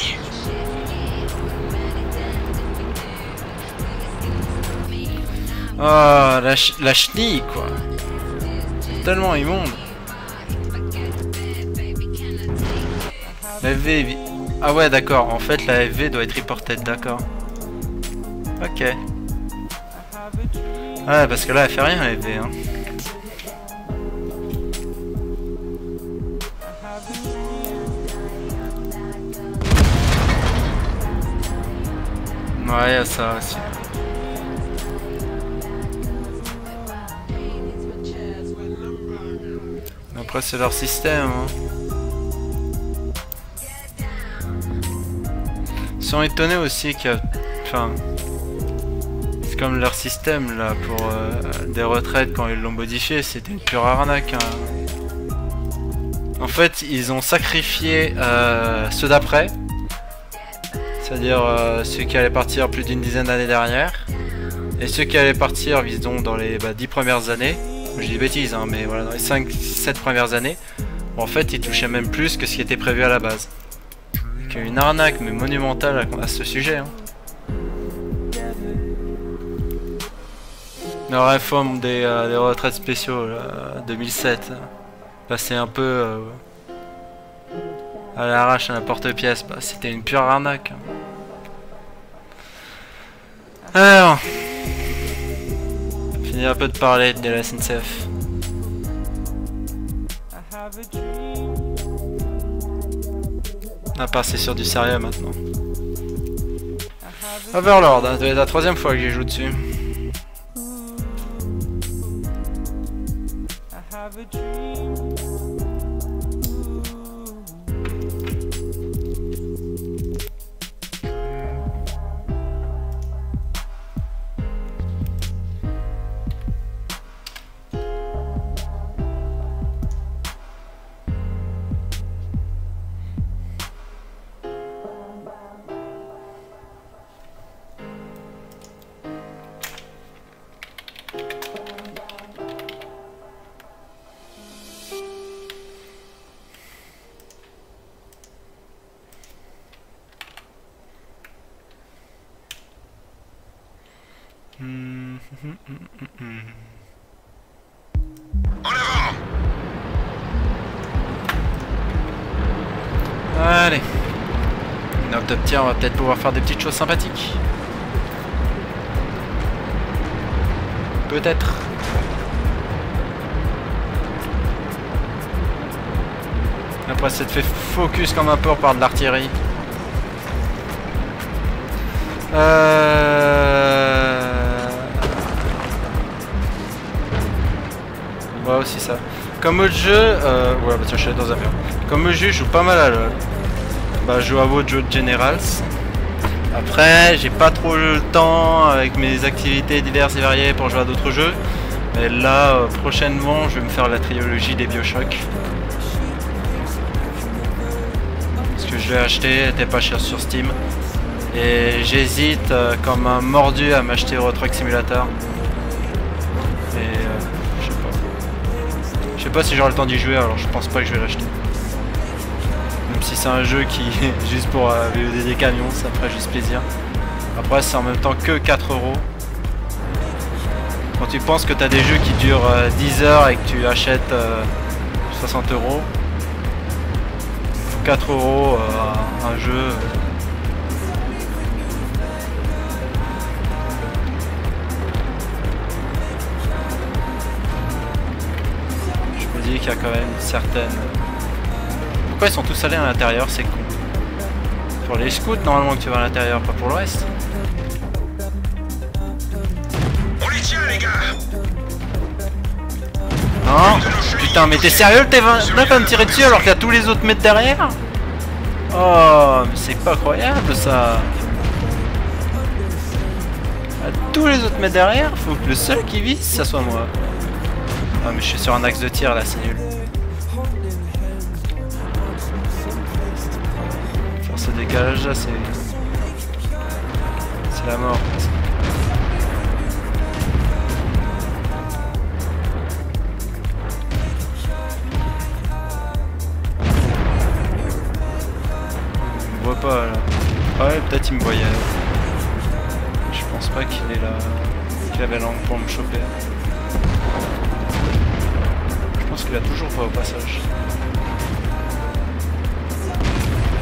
Oh, la chenille quoi. C'est tellement immonde. La FV... Ah ouais d'accord, en fait la FV doit être reported, d'accord. Ok. Ouais parce que là elle fait rien la FV hein. Ouais y'a ça aussi. Après c'est leur système hein. Ils sont étonnés aussi qu'il y a... Enfin... C'est comme leur système là pour des retraites quand ils l'ont modifié, c'était une pure arnaque hein. En fait ils ont sacrifié ceux d'après. C'est-à-dire ceux qui allaient partir plus d'une dizaine d'années derrière. Et ceux qui allaient partir, disons, dans les 10 premières années. Je dis des bêtises, hein, mais voilà, dans les 5-7 premières années, bon, en fait, ils touchaient même plus que ce qui était prévu à la base. Donc, une arnaque, mais monumentale à ce sujet. Hein. La réforme des retraites spéciaux, là, 2007, là, passé un peu à l'arrache à n'importe-pièce, bah, c'était une pure arnaque. Hein. Alors... Finir un peu de parler de la SNCF. À part c'est sur du sérieux maintenant. Overlord, hein, ça doit être la 3e fois que j'y joue dessus. En avant! Allez. Une top tier, on va peut-être pouvoir faire des petites choses sympathiques. Peut-être. Après, ça te fait focus comme un porc par de l'artillerie. Ouais, aussi ça. Comme autre jeu, ouais, bah tiens, je suis dans un mur. Comme autre jeu, je joue pas mal à LoL. Bah, je joue à WoW, Generals. Après, j'ai pas trop le temps avec mes activités diverses et variées pour jouer à d'autres jeux. Mais là, prochainement, je vais me faire la trilogie des Bioshock. Parce que je l'ai acheté, elle était pas chère sur Steam. Et j'hésite comme un mordu à m'acheter Euro Truck Simulator. Et je sais pas. Je sais pas si j'aurai le temps d'y jouer, alors je pense pas que je vais l'acheter. Même si c'est un jeu qui est juste pour des camions, ça me ferait juste plaisir. Après c'est en même temps que 4 €. Quand tu penses que tu as des jeux qui durent 10 heures et que tu achètes 60 €, 4 € un jeu. Je me dis qu'il y a quand même une certaine... Pourquoi ils sont tous allés à l'intérieur, c'est con. Pour les scouts normalement que tu vas à l'intérieur, pas pour le reste. On les tient, les gars! Non. Putain, mais t'es sérieux, t'es 29 à me tirer dessus alors qu'il y a tous les autres mètres derrière? Oh, mais c'est pas croyable ça. À tous les autres mètres derrière, faut que le seul qui vise, ça soit moi. Ah, mais je suis sur un axe de tir là, c'est nul. Faire ce décalage là, c'est la mort. Il me voit pas là. Ah ouais, peut-être il me voyait. Je pense pas qu'il est là. Qu'il avait l'angle pour me choper. Je pense qu'il a toujours pas au passage.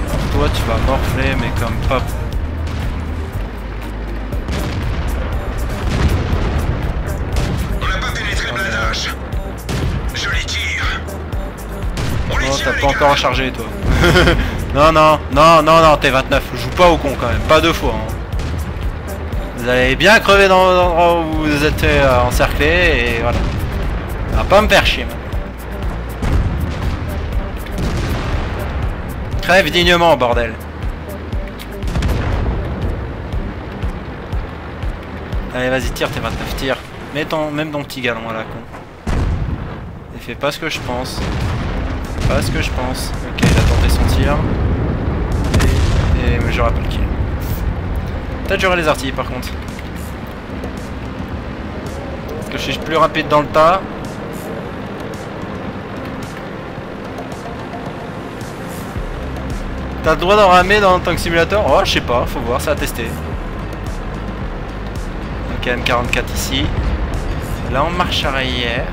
Alors toi tu vas morfler mais comme pas. On n'a pas pénétré le blindage. Joli tir. On les Non, tient, t'as les pas gars. encore rechargé toi. non, t'es 29, joue pas au con quand même, pas deux fois. Hein. Vous allez bien crever dans l'endroit où vous êtes encerclés et voilà. On va pas me faire chier. Crève dignement, bordel. Allez, vas-y, tire tes 29 tirs. Mets même ton petit galon à la con. Et fais pas ce que je pense. Pas ce que je pense. Ok, il a tenté son tir. Et j'aurai pas le kill. Peut-être j'aurai les artilles par contre. Parce que je suis plus rapide dans le tas. T'as le droit d'en ramer dans Tank Simulator? Oh, je sais pas, faut voir, ça à tester. Ok, M44 ici. Là, on marche arrière.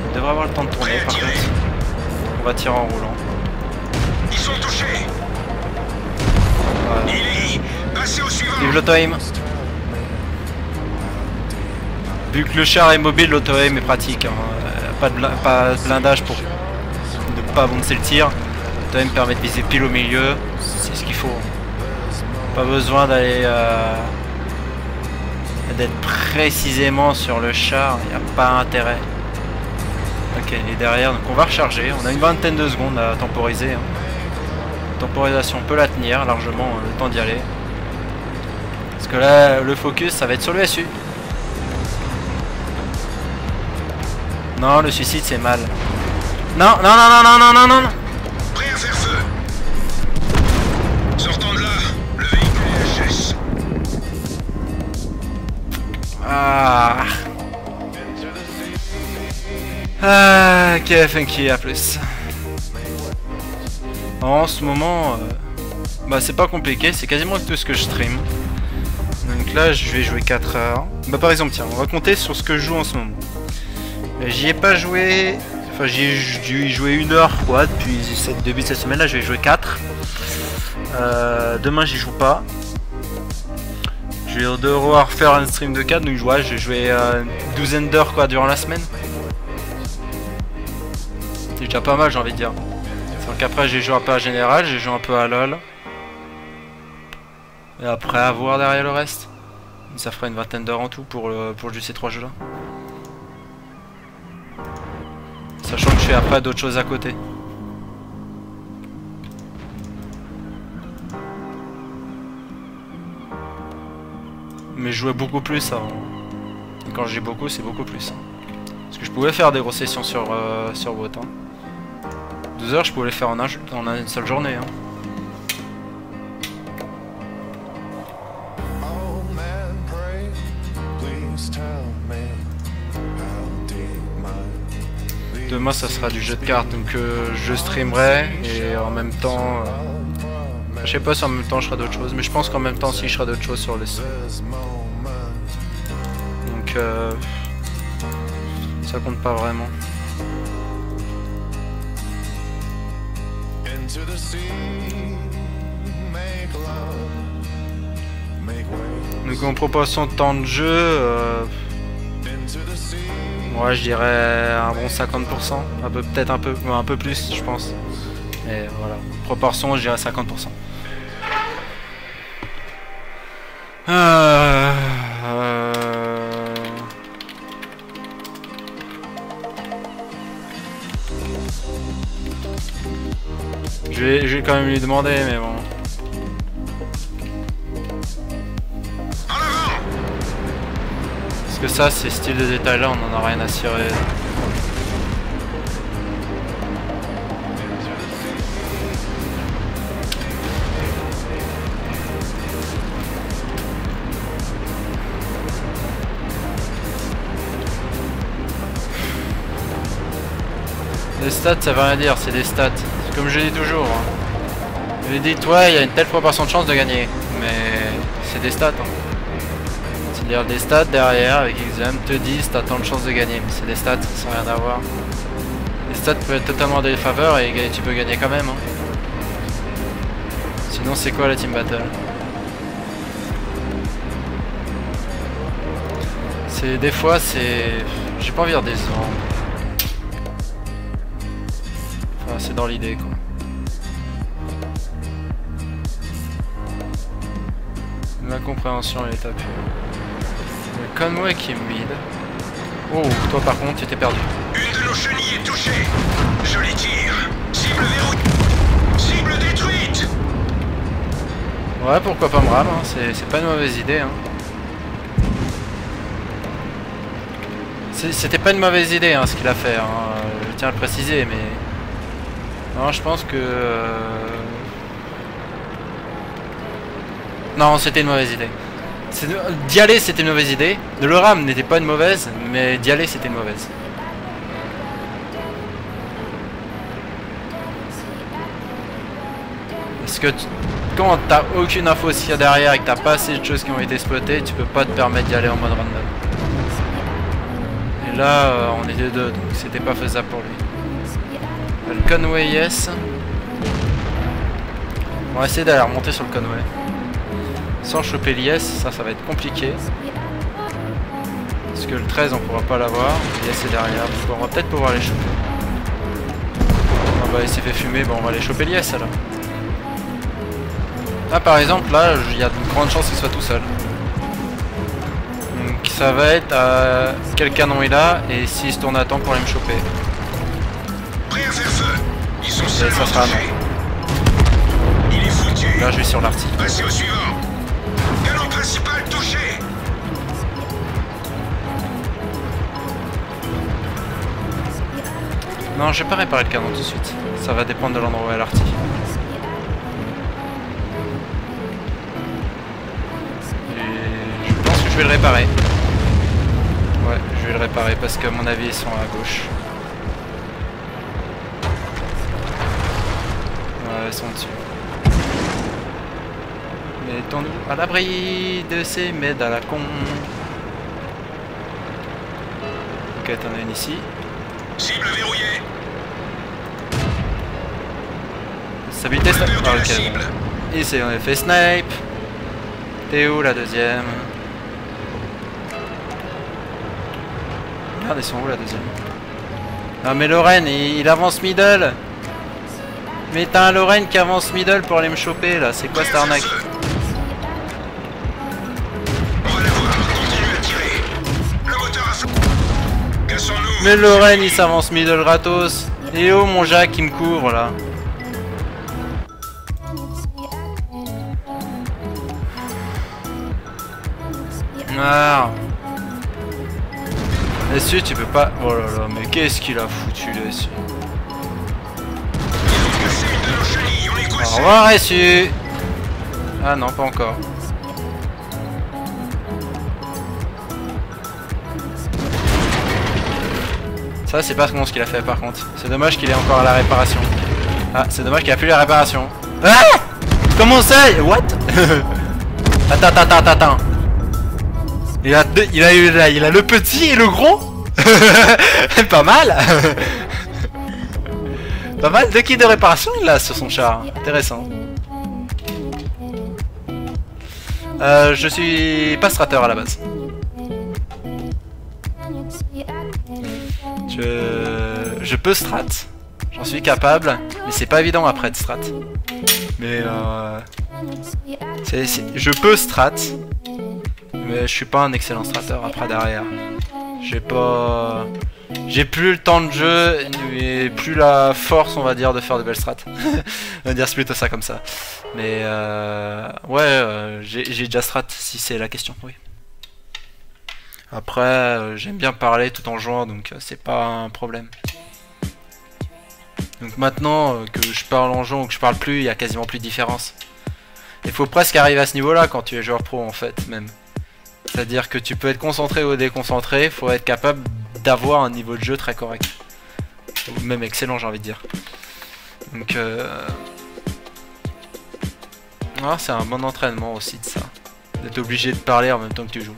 On devrait avoir le temps de tourner par contre. On va tirer en roulant. Ils sont touchés. Voilà. Illy, passez au suivant. Vive l'auto-aim. Vu que le char est mobile, l'auto-aim est pratique. Hein. Pas de blindage pour ne pas avancer le tir. L'auto-aim permet de viser pile au milieu. C'est ce qu'il faut. Pas besoin d'aller d'être précisément sur le char. Il n'y a pas intérêt. Ok, il est derrière. Donc on va recharger. On a une vingtaine de secondes à temporiser. Hein. Temporisation peut la tenir largement, le temps d'y aller. Parce que là, le focus, ça va être sur le SU. Non, le suicide, c'est mal. Non, non, non, non, non, non, non, non. Prêt à faire feu. Sortons de là. Le véhicule est HS. Ah. Ah, ok, funky, à plus. En ce moment, bah c'est pas compliqué, c'est quasiment tout ce que je stream. Donc Donc là je vais jouer 4 heures. Bah par exemple tiens, on va compter sur ce que je joue en ce moment. J'y ai pas joué... Enfin j'y ai joué 1 heure quoi depuis le début de cette semaine là, je vais jouer 4. Demain j'y joue pas. Je vais devoir faire un stream de 4, donc je vais jouer une douzaine d'heures quoi durant la semaine. C'est déjà pas mal j'ai envie de dire. Sauf qu'après j'ai joué un peu à Général, j'ai joué un peu à LoL. Et après à voir derrière le reste. Ça fera une vingtaine d'heures en tout pour juste ces 3 jeux là. Sachant que je fais après d'autres choses à côté. Mais je jouais beaucoup plus avant. Et quand je dis beaucoup, c'est beaucoup plus. Hein. Parce que je pouvais faire des grosses sessions sur WoT. Hein. 12 heures, je pouvais les faire en une seule journée. Hein. Demain ça sera du jeu de cartes, donc je streamerai et en même temps je sais pas si en même temps je ferai d'autres choses, mais je pense qu'en même temps si je ferai d'autres choses sur le site. Donc ça compte pas vraiment. Donc en proportion de temps de jeu, moi je dirais un bon 50%, peut-être un peu plus je pense. Et voilà, proportion je dirais 50%. Je vais quand même lui demander mais bon. Parce que ça, ces styles de détail là, on en a rien à cirer. Les stats ça veut rien dire, c'est des stats. Comme je dis toujours. Hein. Je dis toi il y a une telle proportion de chance de gagner. Mais c'est des stats. Hein. C'est-à-dire des stats derrière avec Exam te disent t'as tant de chances de gagner. Mais c'est des stats, ça n'a rien à voir. Les stats peuvent être totalement en défaveur et tu peux gagner quand même. Hein. Sinon c'est quoi la team battle? C'est des fois c'est... J'ai pas envie de dire des ordres. Enfin c'est dans l'idée quoi. La compréhension elle est appuyée. Le Conway qui est mid. Oh, toi par contre tu t'es perdu. Une de nos chenilles est touchée. Joli tir. Cible verrouillée. Cible détruite. Ouais, pourquoi pas me ram, hein. C'est pas une mauvaise idée. Hein. C'était pas une mauvaise idée hein, ce qu'il a fait. Hein. Je tiens à le préciser, mais... Non, je pense que... Non, c'était une mauvaise idée. D'y aller, c'était une mauvaise idée. De le ram n'était pas une mauvaise, mais d'y aller, c'était une mauvaise. Parce que quand t'as aucune info s'il y a derrière et que t'as pas assez de choses qui ont été exploitées, tu peux pas te permettre d'y aller en mode random. Et là, on était deux, donc c'était pas faisable pour lui. Le Conway, yes. On va essayer d'aller remonter sur le Conway. Sans choper l'IS, ça va être compliqué. Parce que le 13 on pourra pas l'avoir. L'IS est derrière, donc on va peut-être pouvoir les choper. Ah bah il s'est fait fumer, bon on va aller choper l'IS alors. Là par exemple, là il y a de grandes chances qu'il soit tout seul. Donc ça va être à quel canon il a et s'il se tourne à temps pour aller me choper. Prêt à faire feu. Ils sont seuls. Ça sera non. Il est foutu. Là je vais sur l'arty. Passez au suivant. Canon principal touché. Non, je vais pas réparer le canon tout de suite. Ça va dépendre de l'endroit où est l'arty. Et je pense que je vais le réparer. Ouais, je vais le réparer parce qu'à mon avis ils sont à gauche. Ouais, ils sont dessus. Mettons-nous à l'abri de ces meds à la con. Ok, t'en as une ici. Cible verrouillée. Stabilité, On a perdu ah, la ok. cible. Ici on a fait snipe. T'es où la deuxième? Merde, ils sont où la deuxième? Non mais Lorraine, il avance middle. Mais t'as un Lorraine qui avance middle pour aller me choper là, c'est quoi cette arnaque? On va la voir, continue à tirer. Le moteur a fou. Cassons-nous. Mais Lorraine il s'avance middle gratos. Et oh mon Jacques qui me couvre là. Ah. Dessus tu peux pas... Oh là là, mais qu'est-ce qu'il a foutu dessus? Ils ont cassé une de nos chenilles, on est Au coincés. revoir Essu. Ah non, pas encore. Ça c'est pas ce qu'il a fait par contre. C'est dommage qu'il est encore à la réparation. Ah, c'est dommage qu'il a plus la réparation. Ah! Comment ça? What? Attends. Il a deux, il a le petit et le gros. Pas mal. Pas mal, 2 kits de réparation il a sur son char. Intéressant. Je suis pas strateur à la base. Je peux strat. J'en suis capable. Mais c'est pas évident après de strat. Mais je peux strat. Mais je suis pas un excellent strateur après derrière. J'ai plus le temps de jeu et plus la force on va dire de faire de belles strats. On va dire c'est plutôt ça comme ça. Mais ouais, j'ai déjà strat si c'est la question, oui. Après j'aime bien parler tout en jouant donc c'est pas un problème. Donc maintenant que je parle en jouant ou que je parle plus, il y a quasiment plus de différence. Il faut presque arriver à ce niveau là quand tu es joueur pro en fait même. C'est-à-dire que tu peux être concentré ou déconcentré, faut être capable d'avoir un niveau de jeu très correct. Ou même excellent j'ai envie de dire. Donc ah, c'est un bon entraînement aussi de ça. D'être obligé de parler en même temps que tu joues.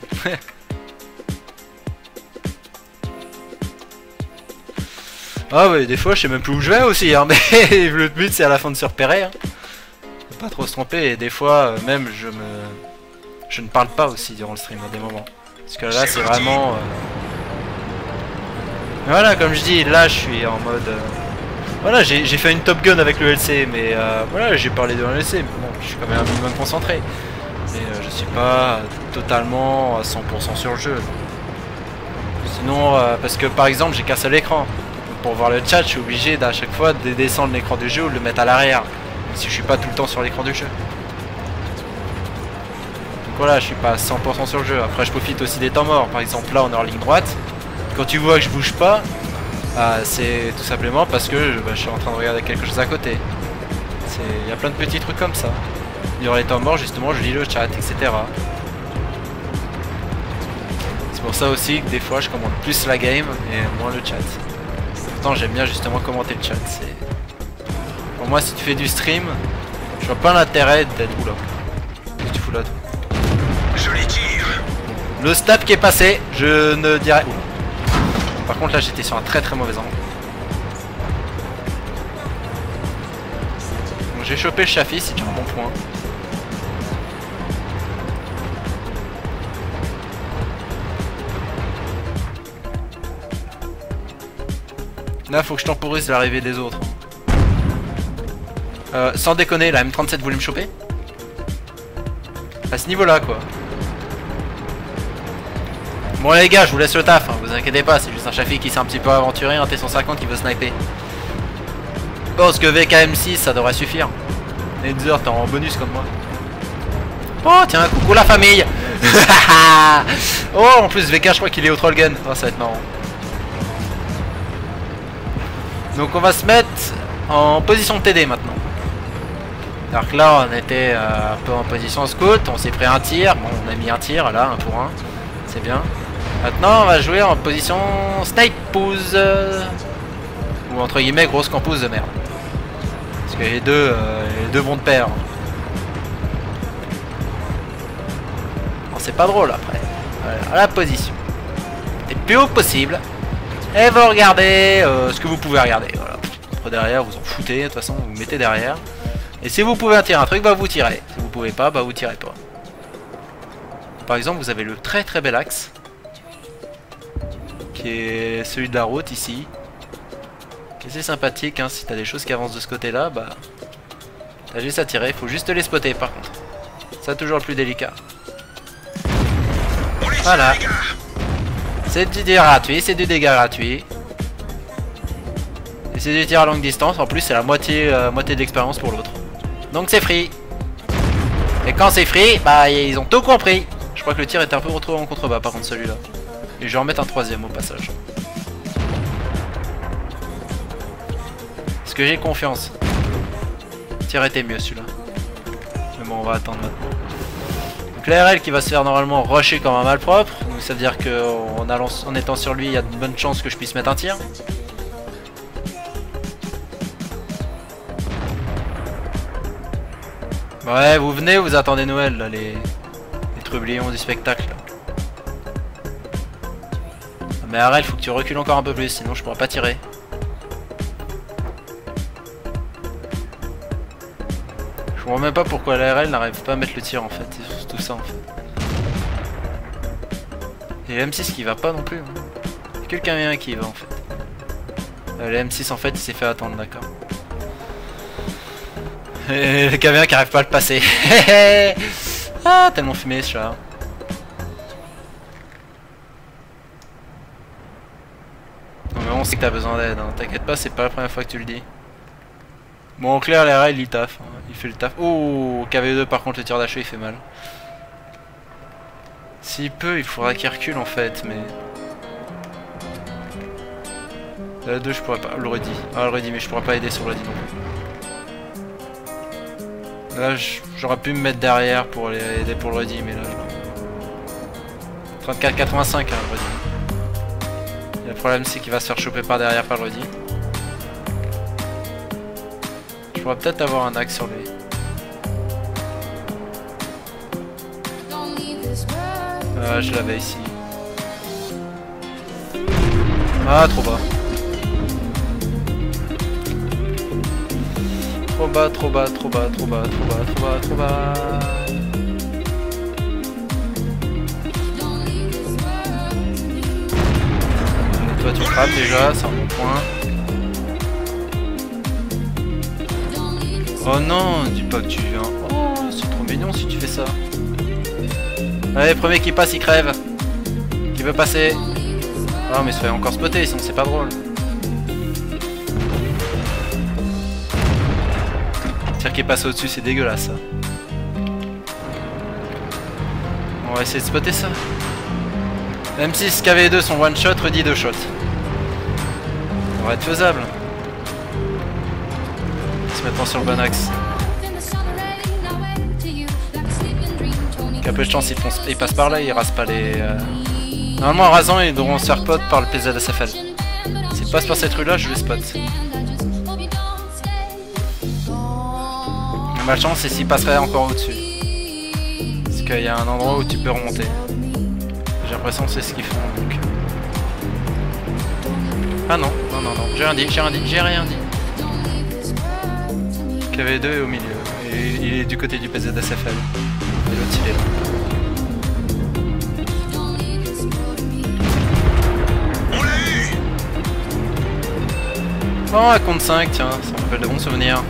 Ah ouais, des fois je sais même plus où je vais aussi, hein, mais le but c'est à la fin de se repérer. Hein. Faut pas trop se tromper et des fois même je ne parle pas aussi durant le stream à des moments. Parce que là c'est vraiment... Voilà, comme je dis, là je suis en mode... Voilà, j'ai fait une Top Gun avec le LC, mais voilà, j'ai parlé de LC, mais bon, je suis quand même un minimum concentré. Mais je suis pas totalement à 100% sur le jeu. Sinon, parce que par exemple j'ai qu'un seul écran. Pour voir le chat, je suis obligé d'à chaque fois de descendre l'écran du jeu ou de le mettre à l'arrière. Même si je suis pas tout le temps sur l'écran du jeu. Donc voilà, je suis pas à 100% sur le jeu. Après je profite aussi des temps morts. Par exemple là on est en ligne droite. Quand tu vois que je bouge pas, c'est tout simplement parce que je suis en train de regarder quelque chose à côté. Il y a plein de petits trucs comme ça. Durant les temps morts justement je lis le chat, etc. C'est pour ça aussi que des fois je commande plus la game et moins le chat. Pourtant j'aime bien justement commenter le chat. Pour moi si tu fais du stream, je vois pas l'intérêt d'être full up. Qu'est-ce que tu fous là? Joli tir. Le stab qui est passé, je ne dirais... Par contre là j'étais sur un très mauvais angle. Donc j'ai chopé le Chafi, c'est déjà un bon point. Là faut que je temporise l'arrivée des autres. Sans déconner, la M37 voulait me choper? À ce niveau là quoi. Bon les gars, je vous laisse le taf, hein, vous inquiétez pas, c'est juste un Chafi qui s'est un petit peu aventuré, un T150 qui veut sniper. Bon, parce que VKM6 ça devrait suffire. Et Nether t'es en bonus comme moi. Oh tiens, coucou la famille. Oh en plus VK je crois qu'il est au troll gun, oh, ça va être marrant. Donc on va se mettre en position TD maintenant. Alors que là on était un peu en position scout, on s'est pris un tir, bon on a mis un tir là, 1 pour 1, c'est bien. Maintenant on va jouer en position snipe pose, ou entre guillemets grosse campus de merde. Parce que les deux vont de pair. c'est pas drôle après. Voilà, la position. Le plus haut possible. Et vous regardez ce que vous pouvez regarder. Voilà. Après derrière, vous en foutez, de toute façon, vous mettez derrière. Et si vous pouvez tirer un truc, bah vous tirez. Si vous pouvez pas, bah vous tirez pas. Par exemple, vous avez le très très bel axe. Qui est celui de la route ici. Qui est assez sympathique, hein, si t'as des choses qui avancent de ce côté-là, bah... T'as juste à tirer, faut juste les spotter par contre. C'est toujours le plus délicat. Voilà. C'est du tir gratuit, c'est du dégât gratuit. Et c'est du tir à longue distance, en plus c'est la moitié de l'expérience pour l'autre. Donc c'est free. Et quand c'est free, bah ils ont tout compris. Je crois que le tir était un peu retrouvé en contrebas par contre celui-là. Et je vais en mettre un troisième au passage. Parce que j'ai confiance. Le tir était mieux celui-là. Mais bon on va attendre maintenant. Donc l'ARL qui va se faire normalement rusher comme un malpropre. Donc ça veut dire qu'en étant sur lui il y a de bonnes chances que je puisse mettre un tir. Ouais, vous venez, vous attendez Noël, là, les trublions du spectacle. Là. Mais Arel, faut que tu recules encore un peu plus, sinon je pourrais pas tirer. Je comprends même pas pourquoi l'ARL n'arrive pas à mettre le tir en fait, c'est surtout ça en fait. Et le M6 qui va pas non plus. Hein. C'est que le camion qui va en fait. Le M6 en fait il s'est fait attendre, d'accord. Et le camion qui arrive pas à le passer. Ah, tellement fumé ce chat. Non mais on sait que t'as besoin d'aide, hein. T'inquiète pas, c'est pas la première fois que tu le dis. Bon en clair, les rails il taffe, hein. Il fait le taf. Oh, KV2 par contre le tir d'achat il fait mal. S'il peut, il faudra qu'il recule en fait, mais... La 2 je pourrais pas, le redis. Ah le redis, mais je pourrais pas aider sur le redis non plus. Là j'aurais pu me mettre derrière pour les aider pour le ready, mais là 34,85 hein, le ready. Et le problème c'est qu'il va se faire choper par derrière par le ready. Je pourrais peut-être avoir un axe sur lui. Ah je l'avais ici. Ah trop bas. Trop bas, trop bas, trop bas, trop bas, trop bas, trop bas, trop bas. Et toi tu frappes déjà, c'est un bon point. Oh non, dis pas que tu viens. Oh, c'est trop mignon si tu fais ça. Allez, premier qui passe, il crève. Qui veut passer? Ah mais il se fait encore spotter, sinon c'est pas drôle. Qui est passé au-dessus, c'est dégueulasse ça. On va essayer de spotter ça. M6 KV2 son one shot, redit 2 shots. Ça va être faisable. Se mettant sur le bon axe. Avec un peu de chance, il passe par là, il rase pas les... Normalement en rasant, ils devront se faire pot par le PZSFL. S'il passe par cette rue là, je les spot. Malchance c'est s'il passerait encore au-dessus. Parce qu'il y a un endroit où tu peux remonter. J'ai l'impression que c'est ce qu'ils font donc. Ah non, non, non, non, j'ai rien dit, j'ai rien dit. KV2 est au milieu. Et il est du côté du PZSFL. Et l'autre il est là. On l'a eu. Oh, à compte 5, tiens, ça me rappelle de bons souvenirs.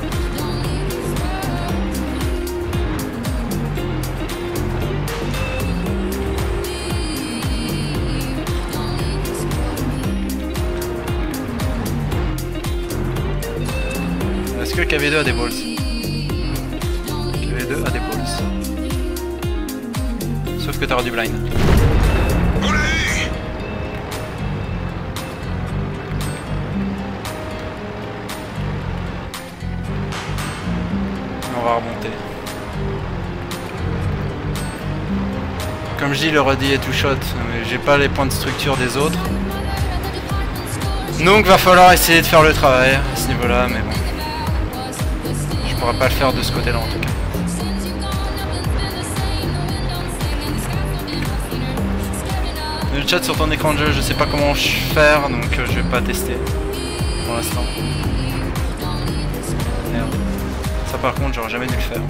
Est-ce que le KV2 a des balls? KV2 a des balls. Sauf que t'auras du blind. On l'a eu. On va remonter. Comme je dis, le ready est tout shot, mais j'ai pas les points de structure des autres. Donc va falloir essayer de faire le travail à ce niveau-là, mais bon. Je pourrais pas le faire de ce côté-là en tout cas. Le chat sur ton écran de jeu, je sais pas comment faire, donc je vais pas tester pour l'instant. Merde. Ça par contre, j'aurais jamais dû le faire.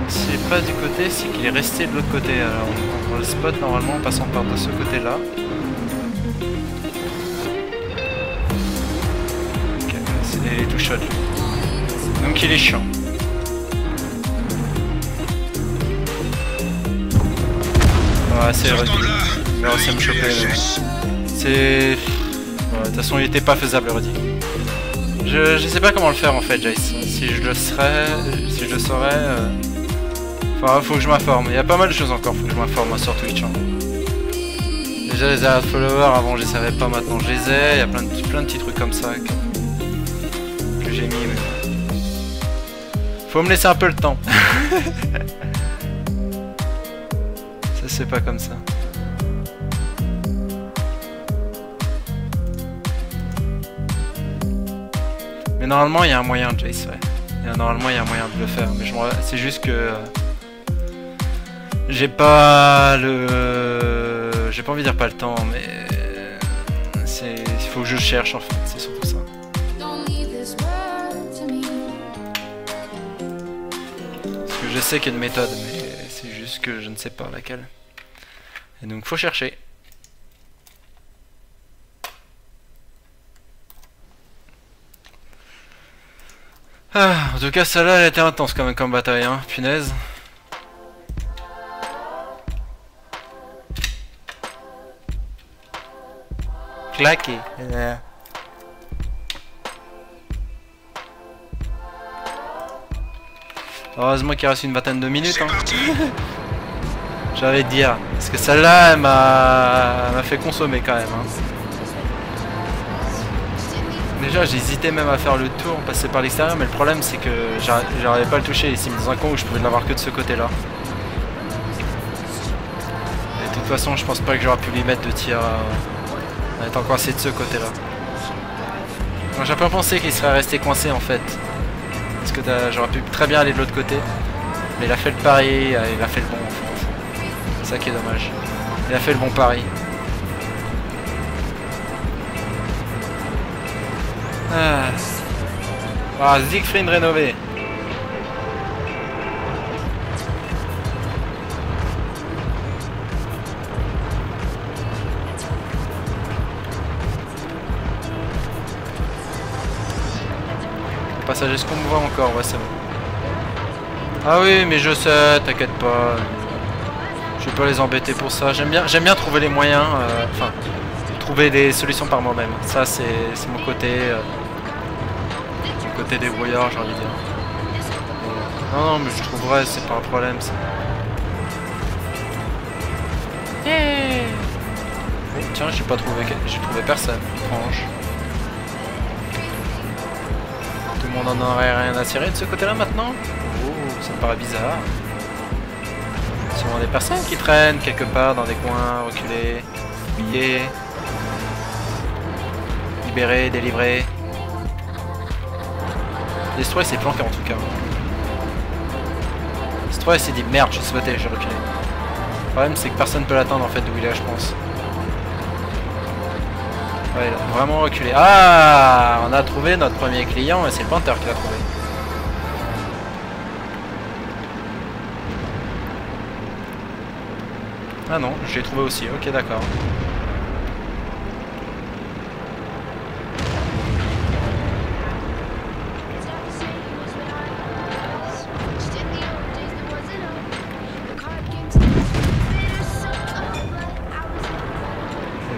C'est pas du côté, c'est qu'il est resté de l'autre côté. Alors on prend le spot normalement en passant par de ce côté là. Et tout shot. Donc il est chiant. Ouais, c'est vrai. Il va réussir à me choper. C'est... De toute façon il était pas faisable, Rudy. Je sais pas comment le faire en fait, Jace. Si je le saurais... Enfin, faut que je m'informe. Il y a pas mal de choses encore, faut que je m'informe moi, sur Twitch. Hein. Déjà les alertes followers, avant je les savais pas, maintenant je les ai. Il y a plein de petits trucs comme ça. Que j'ai mis, mais faut me laisser un peu le temps. Ça c'est pas comme ça. Mais normalement il y a un moyen, Jace, ouais. Normalement il y a un moyen de le faire, mais c'est juste que j'ai pas le... J'ai pas envie de dire pas le temps, mais il faut que je cherche en fait, c'est surtout ça. Je sais qu'il y a une méthode, mais c'est juste que je ne sais pas laquelle. Et donc faut chercher. Ah, en tout cas celle-là elle était intense quand même comme bataille, hein, punaise. Claqué. Heureusement qu'il reste une vingtaine de minutes. Hein. J'allais te dire. Parce que celle-là, elle m'a fait consommer quand même. Hein. Déjà, j'hésitais même à faire le tour, passer par l'extérieur, mais le problème c'est que j'arrivais pas à le toucher. Il s'est mis dans un coin où je pouvais l'avoir que de ce côté-là. Et de toute façon, je pense pas que j'aurais pu lui mettre de tir. On est encore coincé de ce côté-là. J'ai pas pensé qu'il serait resté coincé en fait. Parce que j'aurais pu très bien aller de l'autre côté. Mais il a fait le pari, il a fait le bon en fait. C'est ça qui est dommage. Il a fait le bon pari. Ah, Siegfried rénové. Passage, est-ce qu'on me voit encore? Ouais, c'est bon. Ah oui, mais je sais, t'inquiète pas. Je vais pas les embêter pour ça. J'aime bien trouver les moyens, enfin, trouver des solutions par moi-même. Ça, c'est mon côté, côté débrouillard, j'ai envie de dire. Non, mais je trouverai, c'est pas un problème, ça. Yeah. Oh, tiens, j'ai trouvé personne. Étrange. Tout le monde en aurait rien à tirer de ce côté-là maintenant? Oh, ça me paraît bizarre. Sûrement des personnes qui traînent quelque part dans des coins reculés, oubliés, libérés, délivrés. Destroy s'est planqué en tout cas. Destroy s'est dit merde, j'ai sauté, j'ai reculé. Le problème c'est que personne peut l'atteindre en fait d'où il est, je pense. Ouais, il a vraiment reculé. Ah, on a trouvé notre premier client et c'est le Panther qui l'a trouvé. Ah non, je l'ai trouvé aussi, ok d'accord.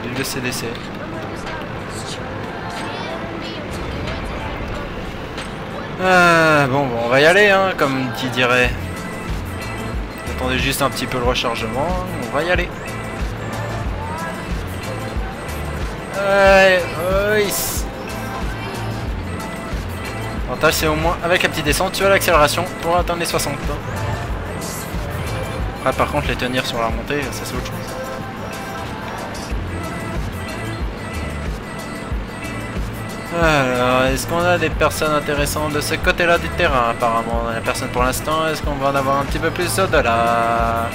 Vive le CDC. Bon, on va y aller, hein, comme qui dirait. Attendez juste un petit peu le rechargement, on va y aller. L'avantage c'est au moins avec la petite descente, tu as l'accélération pour atteindre les 60. Après par contre les tenir sur la remontée, ça c'est autre chose. Alors, est-ce qu'on a des personnes intéressantes de ce côté-là du terrain? Apparemment, on a personne pour l'instant. Est-ce qu'on va en avoir un petit peu plus de là?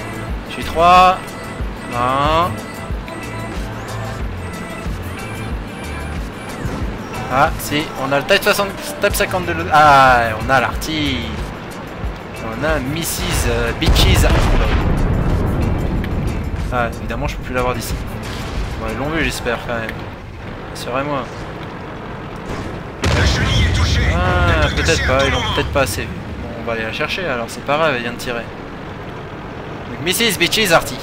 Je suis 3. Non. Ah, si, on a le Type 60, Type 52. Ah, on a l'arty. On a Mrs. Bitches. Ah, évidemment, je peux plus l'avoir d'ici. Bon, ils l'ont vu, j'espère, quand même. Rassurez-moi. Ah, peut-être pas, ils l'ont peut-être pas assez vu. Bon, on va aller la chercher, alors c'est pas grave, elle vient de tirer. Donc, Mrs. Bitches Arty.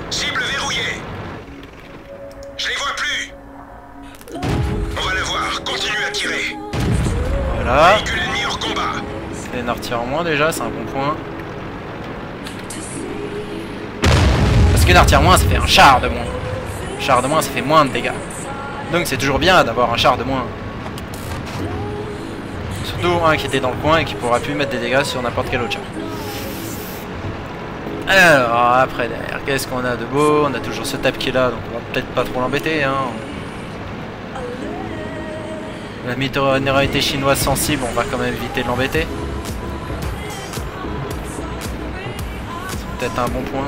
Cible verrouillée. Je les vois plus. On va la voir, continue à tirer. Voilà. Véhicule ennemi hors combat. C'est un arty en moins déjà, c'est un bon point. Parce qu'une arty en moins, ça fait un char de moins. Un char de moins, ça fait moins de dégâts. Donc c'est toujours bien d'avoir un char de moins. Surtout un qui était dans le coin et qui pourra plus mettre des dégâts sur n'importe quel autre char. Alors après derrière, qu'est-ce qu'on a de beau? On a toujours ce tap qui est là, donc on va peut-être pas trop l'embêter, hein. La minorité chinoise sensible, on va quand même éviter de l'embêter. C'est peut-être un bon point.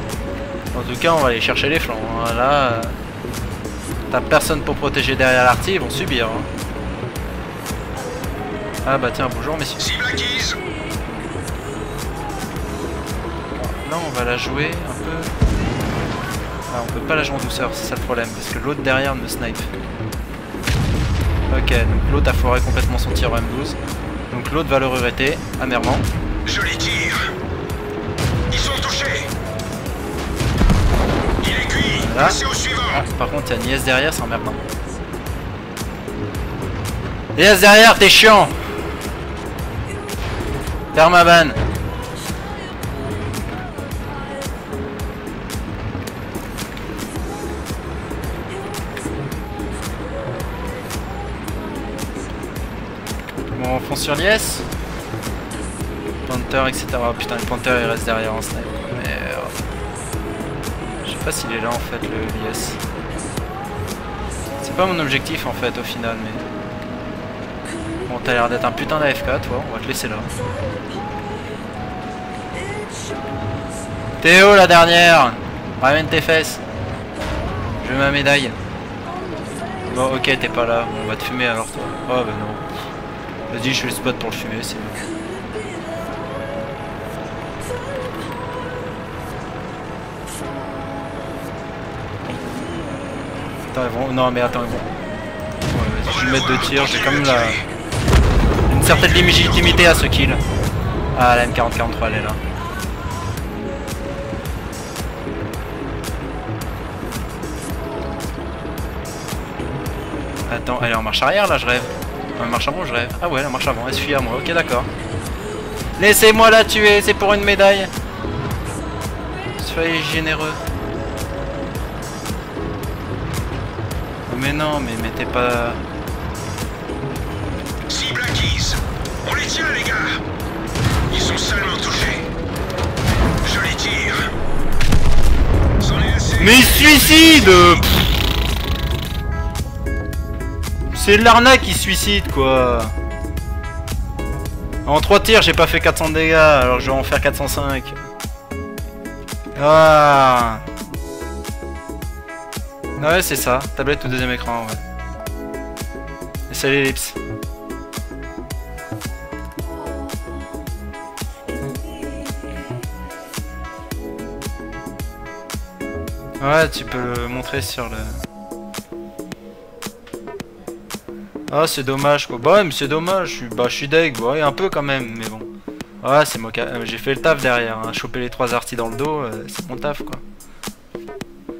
En tout cas, on va aller chercher les flancs, hein. Là, t'as personne pour protéger derrière l'arty, ils vont subir, hein. Ah bah tiens, bonjour messieurs. Cible acquise. Là on va la jouer un peu. Ah, on peut pas la jouer en douceur, c'est ça le problème, parce que l'autre derrière me snipe. Ok, donc l'autre a foiré complètement son tir au M12. Donc l'autre va le regretter, amèrement. Joli tir. Ils sont touchés. Il est cuit. Voilà. Passez au suivant. Ah, par contre il y a Nies derrière, c'est emmerdant. Nies derrière, t'es chiant. Thermaban. Bon, on fonce sur Lies. Panther, etc. Oh, putain, le Panther il reste derrière en snipe. Mais je sais pas s'il est là en fait, le Lies. C'est pas mon objectif en fait au final, mais. Bon, t'as l'air d'être un putain d'AFK, toi, on va te laisser là. Théo, la dernière. Ramène tes fesses. Je veux ma médaille. Bon, ok, t'es pas là. Bon, on va te fumer alors, toi. Oh, bah non. Vas-y, je fais le spot pour le fumer, c'est bon. Attends, ils vont. Non, mais attends, ils vont. Ouais, vas-y, je vais mettre 2 tirs. J'ai quand même une certaine légitimité à ce kill. Ah, la M40-43, elle est là. Attends, elle est en marche arrière là, je rêve. En marche avant, je rêve. Ah ouais, la marche avant, elle se fuit à moi, ok d'accord. Laissez-moi la tuer, c'est pour une médaille. Soyez généreux. Oh, mais non, mais mettez pas... Cible acquise. On les tient les gars. Ils sont seulement touchés. Joli tir. C'en est assez. Mais suicide. C'est de l'arnaque qui suicide quoi. En 3 tirs j'ai pas fait 400 dégâts alors je vais en faire 405. Ah ouais c'est ça, tablette ou deuxième écran ouais. Et salut l'ellipse. Ouais tu peux le montrer sur le... Ah c'est dommage quoi, bah mais c'est dommage, je suis deg, ouais un peu quand même, mais bon. Ouais c'est moi, j'ai fait le taf derrière, hein. Choper les 3 arties dans le dos, c'est mon taf quoi.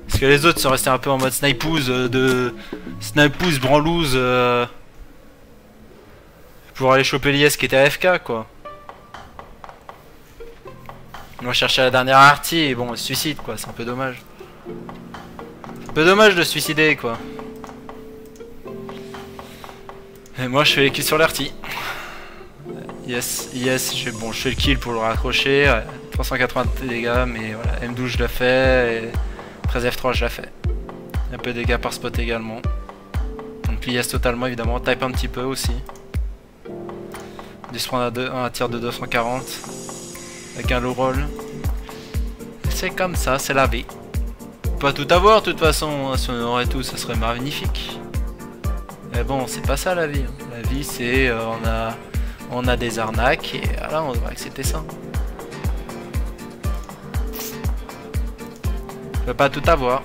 Parce que les autres sont restés un peu en mode snipeuse, snipeuse branlouse, pour aller choper l'IS qui était AFK quoi. Moi je cherchais la dernière artie et bon elle se suicide quoi, c'est un peu dommage. C'est un peu dommage de se suicider quoi. Et moi je fais les kills sur l'arty. Yes, je fais le kill pour le raccrocher. 380 dégâts, mais voilà, M12 je l'ai fait, et 13 F3 je l'ai fait. Un peu de dégâts par spot également. Donc FPS totalement évidemment, type un petit peu aussi. Du se prendre un tir de 240 avec un low roll. C'est comme ça, c'est la vie. Pas tout avoir de toute façon, si on aurait tout, ça serait magnifique. Mais bon, c'est pas ça la vie. La vie c'est on a des arnaques et voilà, on devrait accepter ça. On peut pas tout avoir.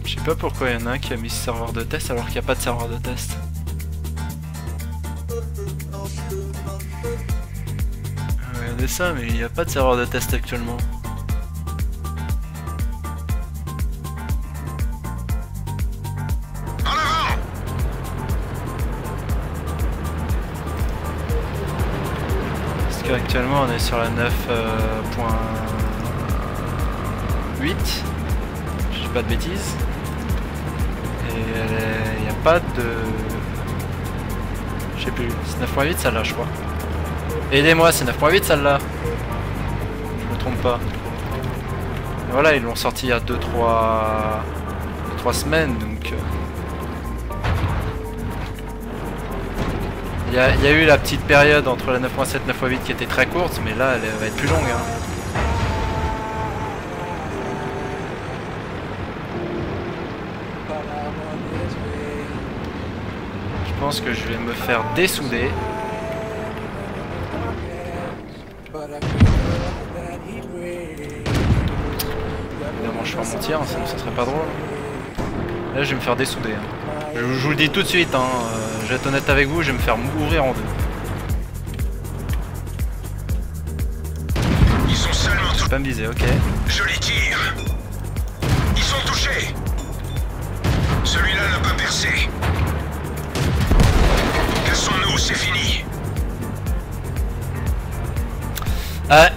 Je sais pas pourquoi il y en a un qui a mis ce serveur de test alors qu'il n'y a pas de serveur de test. Regardez ça, mais il n'y a pas de serveur de test actuellement. En avant! Parce qu'actuellement on est sur la 9.8. Je dis pas de bêtises. Et il n'y a pas de... Je sais plus, c'est 9.8 celle-là je crois. Aidez-moi, c'est 9.8 celle-là. Je me trompe pas. Et voilà, ils l'ont sorti il y a 2-3 semaines donc... Il y a eu la petite période entre la 9.7 et 9.8 qui était très courte, mais là elle va être plus longue. Hein. Je pense que je vais me faire dessouder. Évidemment je fais mon tir, sinon ça serait pas drôle. Là je vais me faire dessouder. Hein. Je vous le dis tout de suite, hein. Je vais être honnête avec vous, je vais me faire mourir en deux. Ils sont seulement Je vais pas me viser, ok. Joli tir. Ils sont touchés. Celui-là n'a pas percé. Cassons-nous, c'est fini.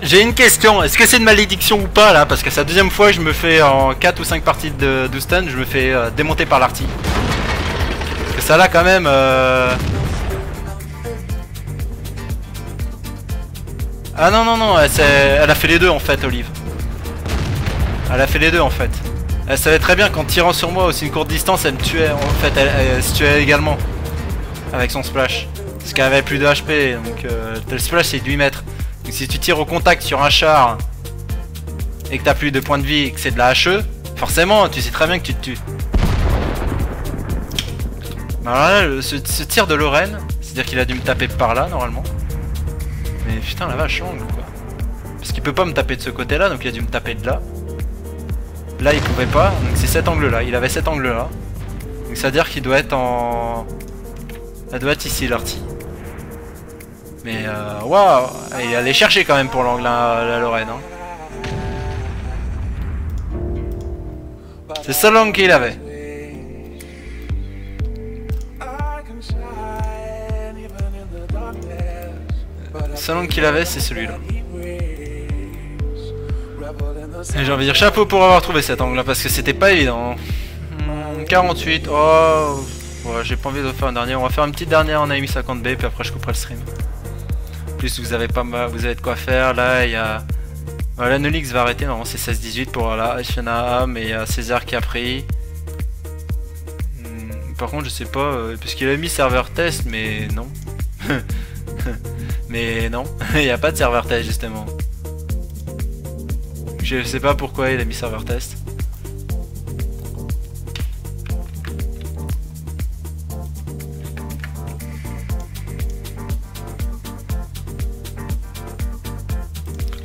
J'ai une question, est-ce que c'est une malédiction ou pas là? Parce que c'est la deuxième fois que je me fais en 4 ou 5 parties de stun, je me fais démonter par l'arty. Parce que ça là quand même... Ah non non non, elle a fait les deux en fait, Olive. Elle a fait les deux en fait. Elle savait très bien qu'en tirant sur moi aussi une courte distance, elle me tuait en fait, elle se tuait également. Avec son splash. Parce qu'elle avait plus de HP, donc le splash c'est de 8 mètres. Donc si tu tires au contact sur un char et que t'as plus de points de vie et que c'est de la HE, forcément tu sais très bien que tu te tues. Alors là, ce tir de Lorraine, c'est-à-dire qu'il a dû me taper par là normalement. Mais putain la vache, angle quoi. Parce qu'il peut pas me taper de ce côté là, donc il a dû me taper de là. Là il pouvait pas, donc c'est cet angle là, il avait cet angle là. Donc ça veut dire qu'il doit être en... Ça doit être ici l'arty. Mais waouh, il allait chercher quand même pour l'angle la Lorraine. Hein. C'est ça l'angle qu'il avait. Le seul angle qu'il avait, c'est celui-là. Et j'ai envie de dire chapeau pour avoir trouvé cet angle là parce que c'était pas évident. 48, oh, ouais, j'ai pas envie de faire un dernier. On va faire une petite dernière en AMI 50B puis après je couperai le stream. En plus vous avez pas mal, vous avez de quoi faire. Là il y a voilà, Nolix va arrêter, normalement c'est 16-18 pour la Fiona, mais il y a César qui a pris. Par contre je sais pas, parce qu'il a mis serveur test, mais non. Mais non, il n'y a pas de serveur test justement. Je sais pas pourquoi il a mis serveur test.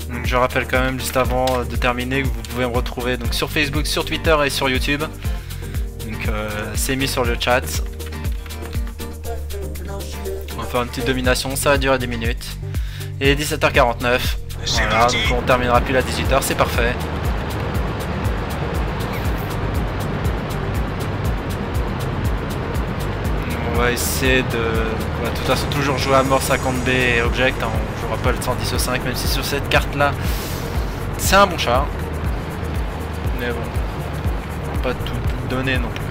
Donc je rappelle quand même juste avant de terminer que vous pouvez me retrouver donc sur Facebook, sur Twitter et sur YouTube. Donc c'est mis sur le chat. On va faire une petite domination, ça va durer 10 minutes. Et 17h49, C'est Voilà, parti. donc on terminera pile à 18 h, c'est parfait. On va essayer de... on va de toute façon toujours jouer à mort 50B et Object, hein. On jouera pas le 110 au 5, même si sur cette carte là, c'est un bon char. Mais bon, on va pas tout donner non plus.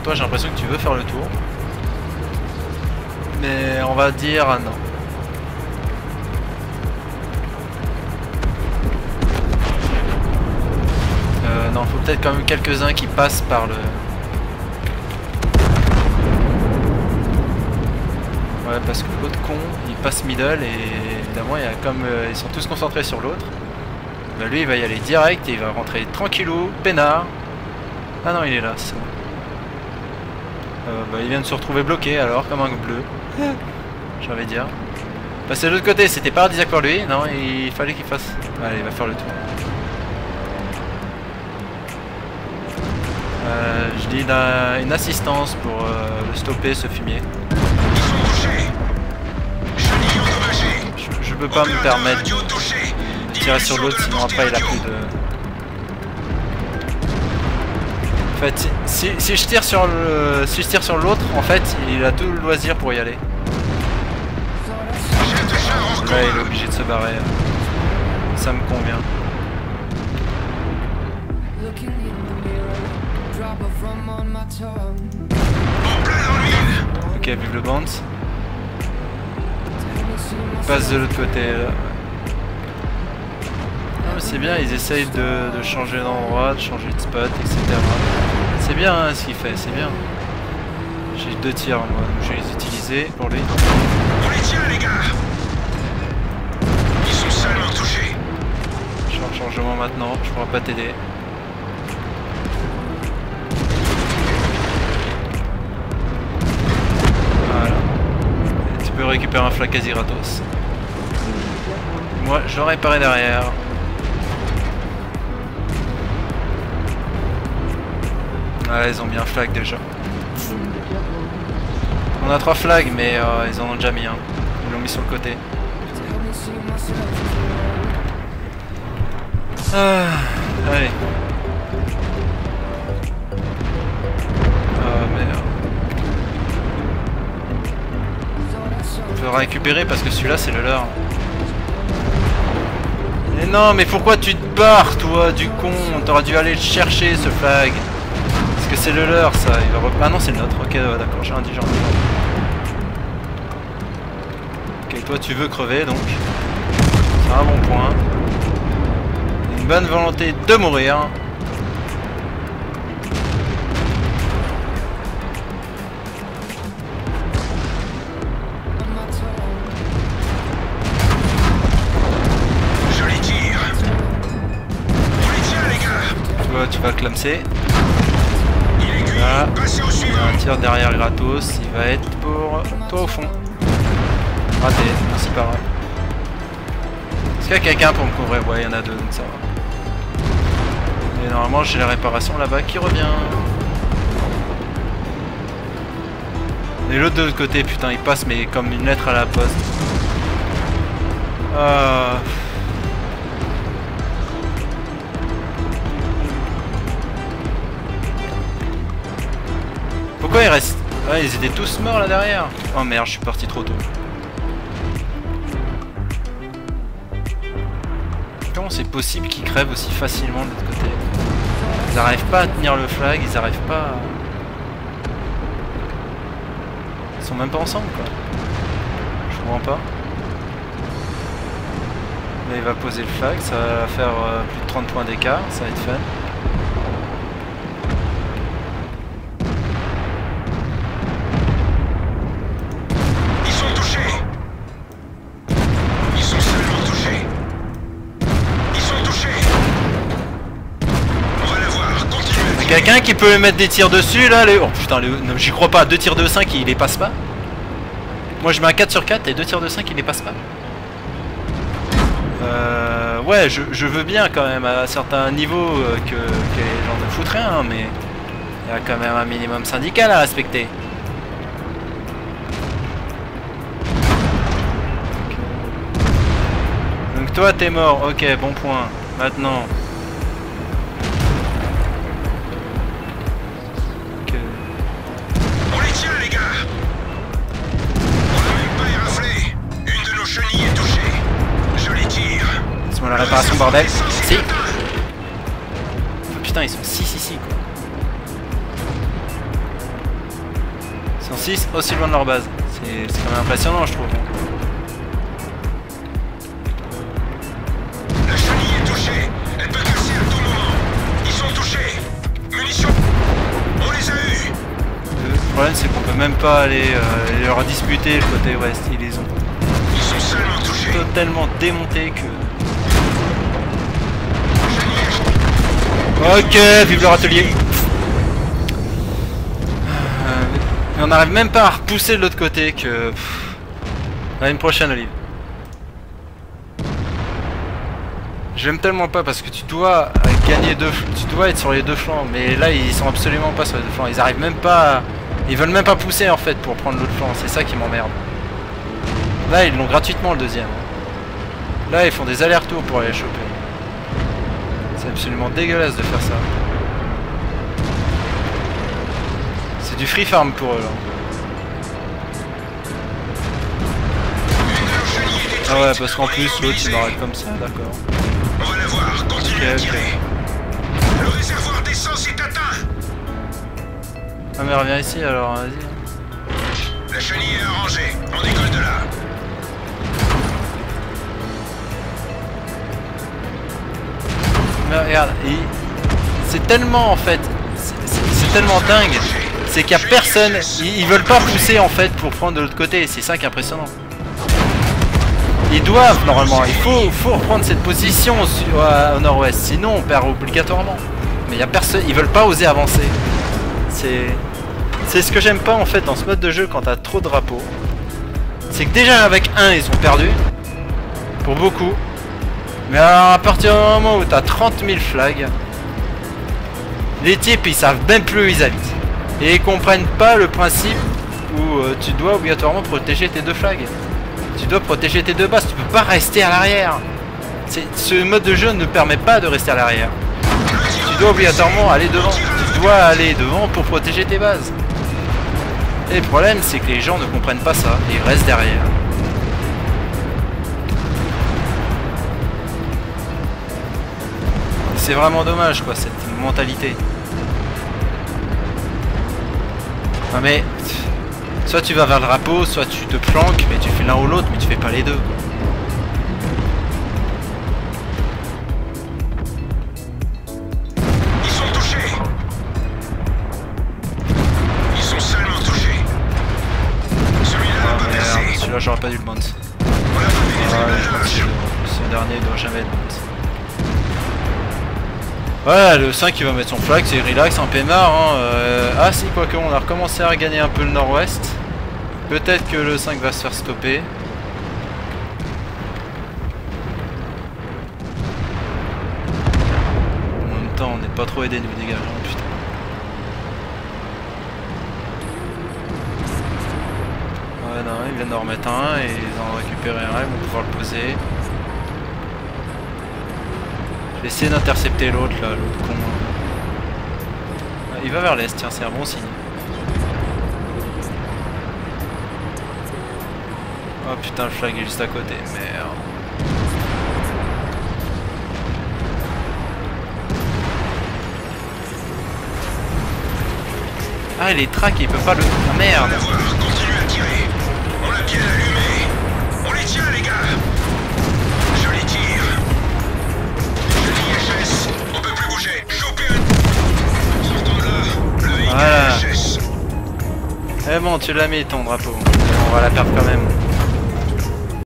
Toi j'ai l'impression que tu veux faire le tour. Mais on va dire non. Non, faut peut-être quand même quelques-uns qui passent par le... Ouais, parce que l'autre con, il passe middle et évidemment, il y a comme ils sont tous concentrés sur l'autre. Bah lui, il va y aller direct et il va rentrer tranquillou, peinard. Ah non, il est là, c'est bon. Bah, il vient de se retrouver bloqué alors, comme un bleu. J'avais dire. Passer de l'autre côté, c'était paradisiaque pour lui. Non, il fallait qu'il fasse... Allez, il va faire le tour. Je dis une assistance pour le stopper, ce fumier. Ils sont touchés. Chenille endommagée. Je peux pas me permettre Radio touché. de tirer sur l'autre, sinon après il a plus de... En fait, si je tire sur le, si je tire sur l'autre, en fait, il a tout le loisir pour y aller. Là, il est obligé de se barrer. Ça me convient. Ok, vive le bounce. Il passe de l'autre côté là. Non, mais c'est bien, ils essayent de changer d'endroit, de changer de spot, etc. C'est bien hein, ce qu'il fait, c'est bien. J'ai 2 tirs moi, donc je vais les utiliser pour lui. On les tient les gars. Ils sont seulement touchés. Change changement maintenant, je pourrai pas t'aider. Voilà. Et tu peux récupérer un flag quasi gratos. Moi, je réparé derrière. Ouais, ils ont mis un flag déjà. On a 3 flags, mais ils en ont déjà mis un. Ils l'ont mis sur le côté. Ah, allez. Ah merde. On peut récupérer parce que celui-là c'est le leur. Mais non, mais pourquoi tu te barres toi du con? T'aurais dû aller le chercher ce flag. Parce que c'est le leur ça. Il va ah non c'est le nôtre. Ok d'accord, j'ai un dit. Ok, toi tu veux crever donc. C'est un bon point. Une bonne volonté de mourir. Joli tir. On les tient les gars. Toi tu vas clamser. Il est cuit. Là, Passez au il y suivant. a un tir derrière gratos. Il va être pour toi au fond. Raté, c'est pas grave. Est-ce qu'il y a quelqu'un pour me couvrir? Ouais, il y en a 2 donc ça va. Et normalement j'ai la réparation là-bas qui revient. Et l'autre de l'autre côté, putain, il passe mais comme une lettre à la poste. Pourquoi ils restent? Ah, ils étaient tous morts là derrière. Oh merde, je suis parti trop tôt. Comment c'est possible qu'ils crèvent aussi facilement de l'autre côté? Ils n'arrivent pas à tenir le flag, ils n'arrivent pas à... Ils sont même pas ensemble quoi. Je comprends pas. Là il va poser le flag, ça va faire plus de 30 points d'écart, ça va être fun. Ils sont touchés. Ils sont seulement touchés. Ils sont touchés. On va l'avoir. Continuez. Quelqu'un qui peut mettre des tirs dessus là les... Oh putain, non, j'y crois pas, 2 tirs de 5 il les passe pas. Moi je mets un 4 sur 4 et 2 tirs de 5 il les passe pas. Ouais, je veux bien quand même à certains niveaux que les gens ne foutent rien, mais il y a quand même un minimum syndical à respecter. toi t'es mort. Ok, bon point. Maintenant. Ok. On les tient, les gars. On n'a même pas éraflé. Une de nos chenilles est touchée. Je les tire. Laisse-moi la réparation, bordel. Si. Oh, putain, ils sont 6 ici, quoi. Ils sont 6 aussi loin de leur base. C'est quand même impressionnant, je trouve. La chenille est touchée. Elle peut casser à tout moment. Ils sont touchés. Munitions. On les a eus. Le problème, c'est qu'on peut même pas aller leur disputer le côté ouest. Ils les ont Ils sont seulement touchés. totalement démontés que... Chenille Ok, vive leur atelier. Et on n'arrive même pas à repousser de l'autre côté que... À une prochaine, Olive. J'aime tellement pas parce que tu dois gagner tu dois être sur les deux flancs, mais là ils sont absolument pas sur les deux flancs. Ils arrivent même pas à... Ils veulent même pas pousser en fait pour prendre l'autre flanc, c'est ça qui m'emmerde. Là ils l'ont gratuitement le deuxième. Là ils font des allers-retours pour aller choper. C'est absolument dégueulasse de faire ça. C'est du free farm pour eux là. Ah ouais, parce qu'en plus l'autre il m'arrête comme ça, d'accord. On va la voir, continue à Ok. tirer. Le réservoir d'essence est atteint. Ah mais reviens ici alors, vas-y. La chenille est arrangée. On décolle de là. Mais regarde, c'est tellement en fait, c'est tellement dingue, c'est qu'il y a personne, ils veulent pas pousser en fait pour prendre de l'autre côté, c'est ça qui est impressionnant. Ils doivent normalement, il faut reprendre cette position au nord-ouest, sinon on perd obligatoirement. Mais il y a personne, ils veulent pas oser avancer. C'est ce que j'aime pas en fait dans ce mode de jeu quand t'as trop de drapeaux. C'est que déjà avec un ils ont perdu, pour beaucoup. Mais alors à partir du moment où t'as 30 000 flags, les types ils savent même plus où ils habitent. Et ils comprennent pas le principe où tu dois obligatoirement protéger tes deux flags. Tu dois protéger tes deux bases, tu peux pas rester à l'arrière. Ce mode de jeu ne permet pas de rester à l'arrière. Tu dois obligatoirement aller devant. Tu dois aller devant pour protéger tes bases. Et le problème c'est que les gens ne comprennent pas ça et ils restent derrière. C'est vraiment dommage quoi cette mentalité. Non mais soit tu vas vers le drapeau, soit tu te planques, mais tu fais l'un ou l'autre, mais tu fais pas les deux. Ils sont touchés. Ils sont seulement touchés. Celui-là Ah n'a pas merde, percé. celui-là j'aurais pas dû le bounce. On l'a pas pénétré Ouais, de je la pense lâche. que ce dernier doit jamais le bounce. Voilà, le 5 il va mettre son flag, c'est relax, un pémard hein. Ah si, quoique on a recommencé à regagner un peu le nord-ouest. Peut-être que le 5 va se faire stopper. En même temps, on n'est pas trop aidé nous dégager, hein, putain. Ouais non, ils viennent d'en remettre un et ils en ont récupéré un, ils vont pouvoir le poser. Je vais essayer d'intercepter l'autre là, l'autre con. Ah, il va vers l'est, tiens, c'est un bon signe. Oh putain, le flag est juste à côté, merde. Ah, il est track, il peut pas le... Ah merde. On va la voir, continue à tirer. On l'a bien allumé. On les tient, les gars. Je les tire. VIHS, on peut plus bouger. Choper un... Sortons de là. Le Voilà. VIHS. Eh bon, tu l'as mis ton drapeau. On va la perdre quand même.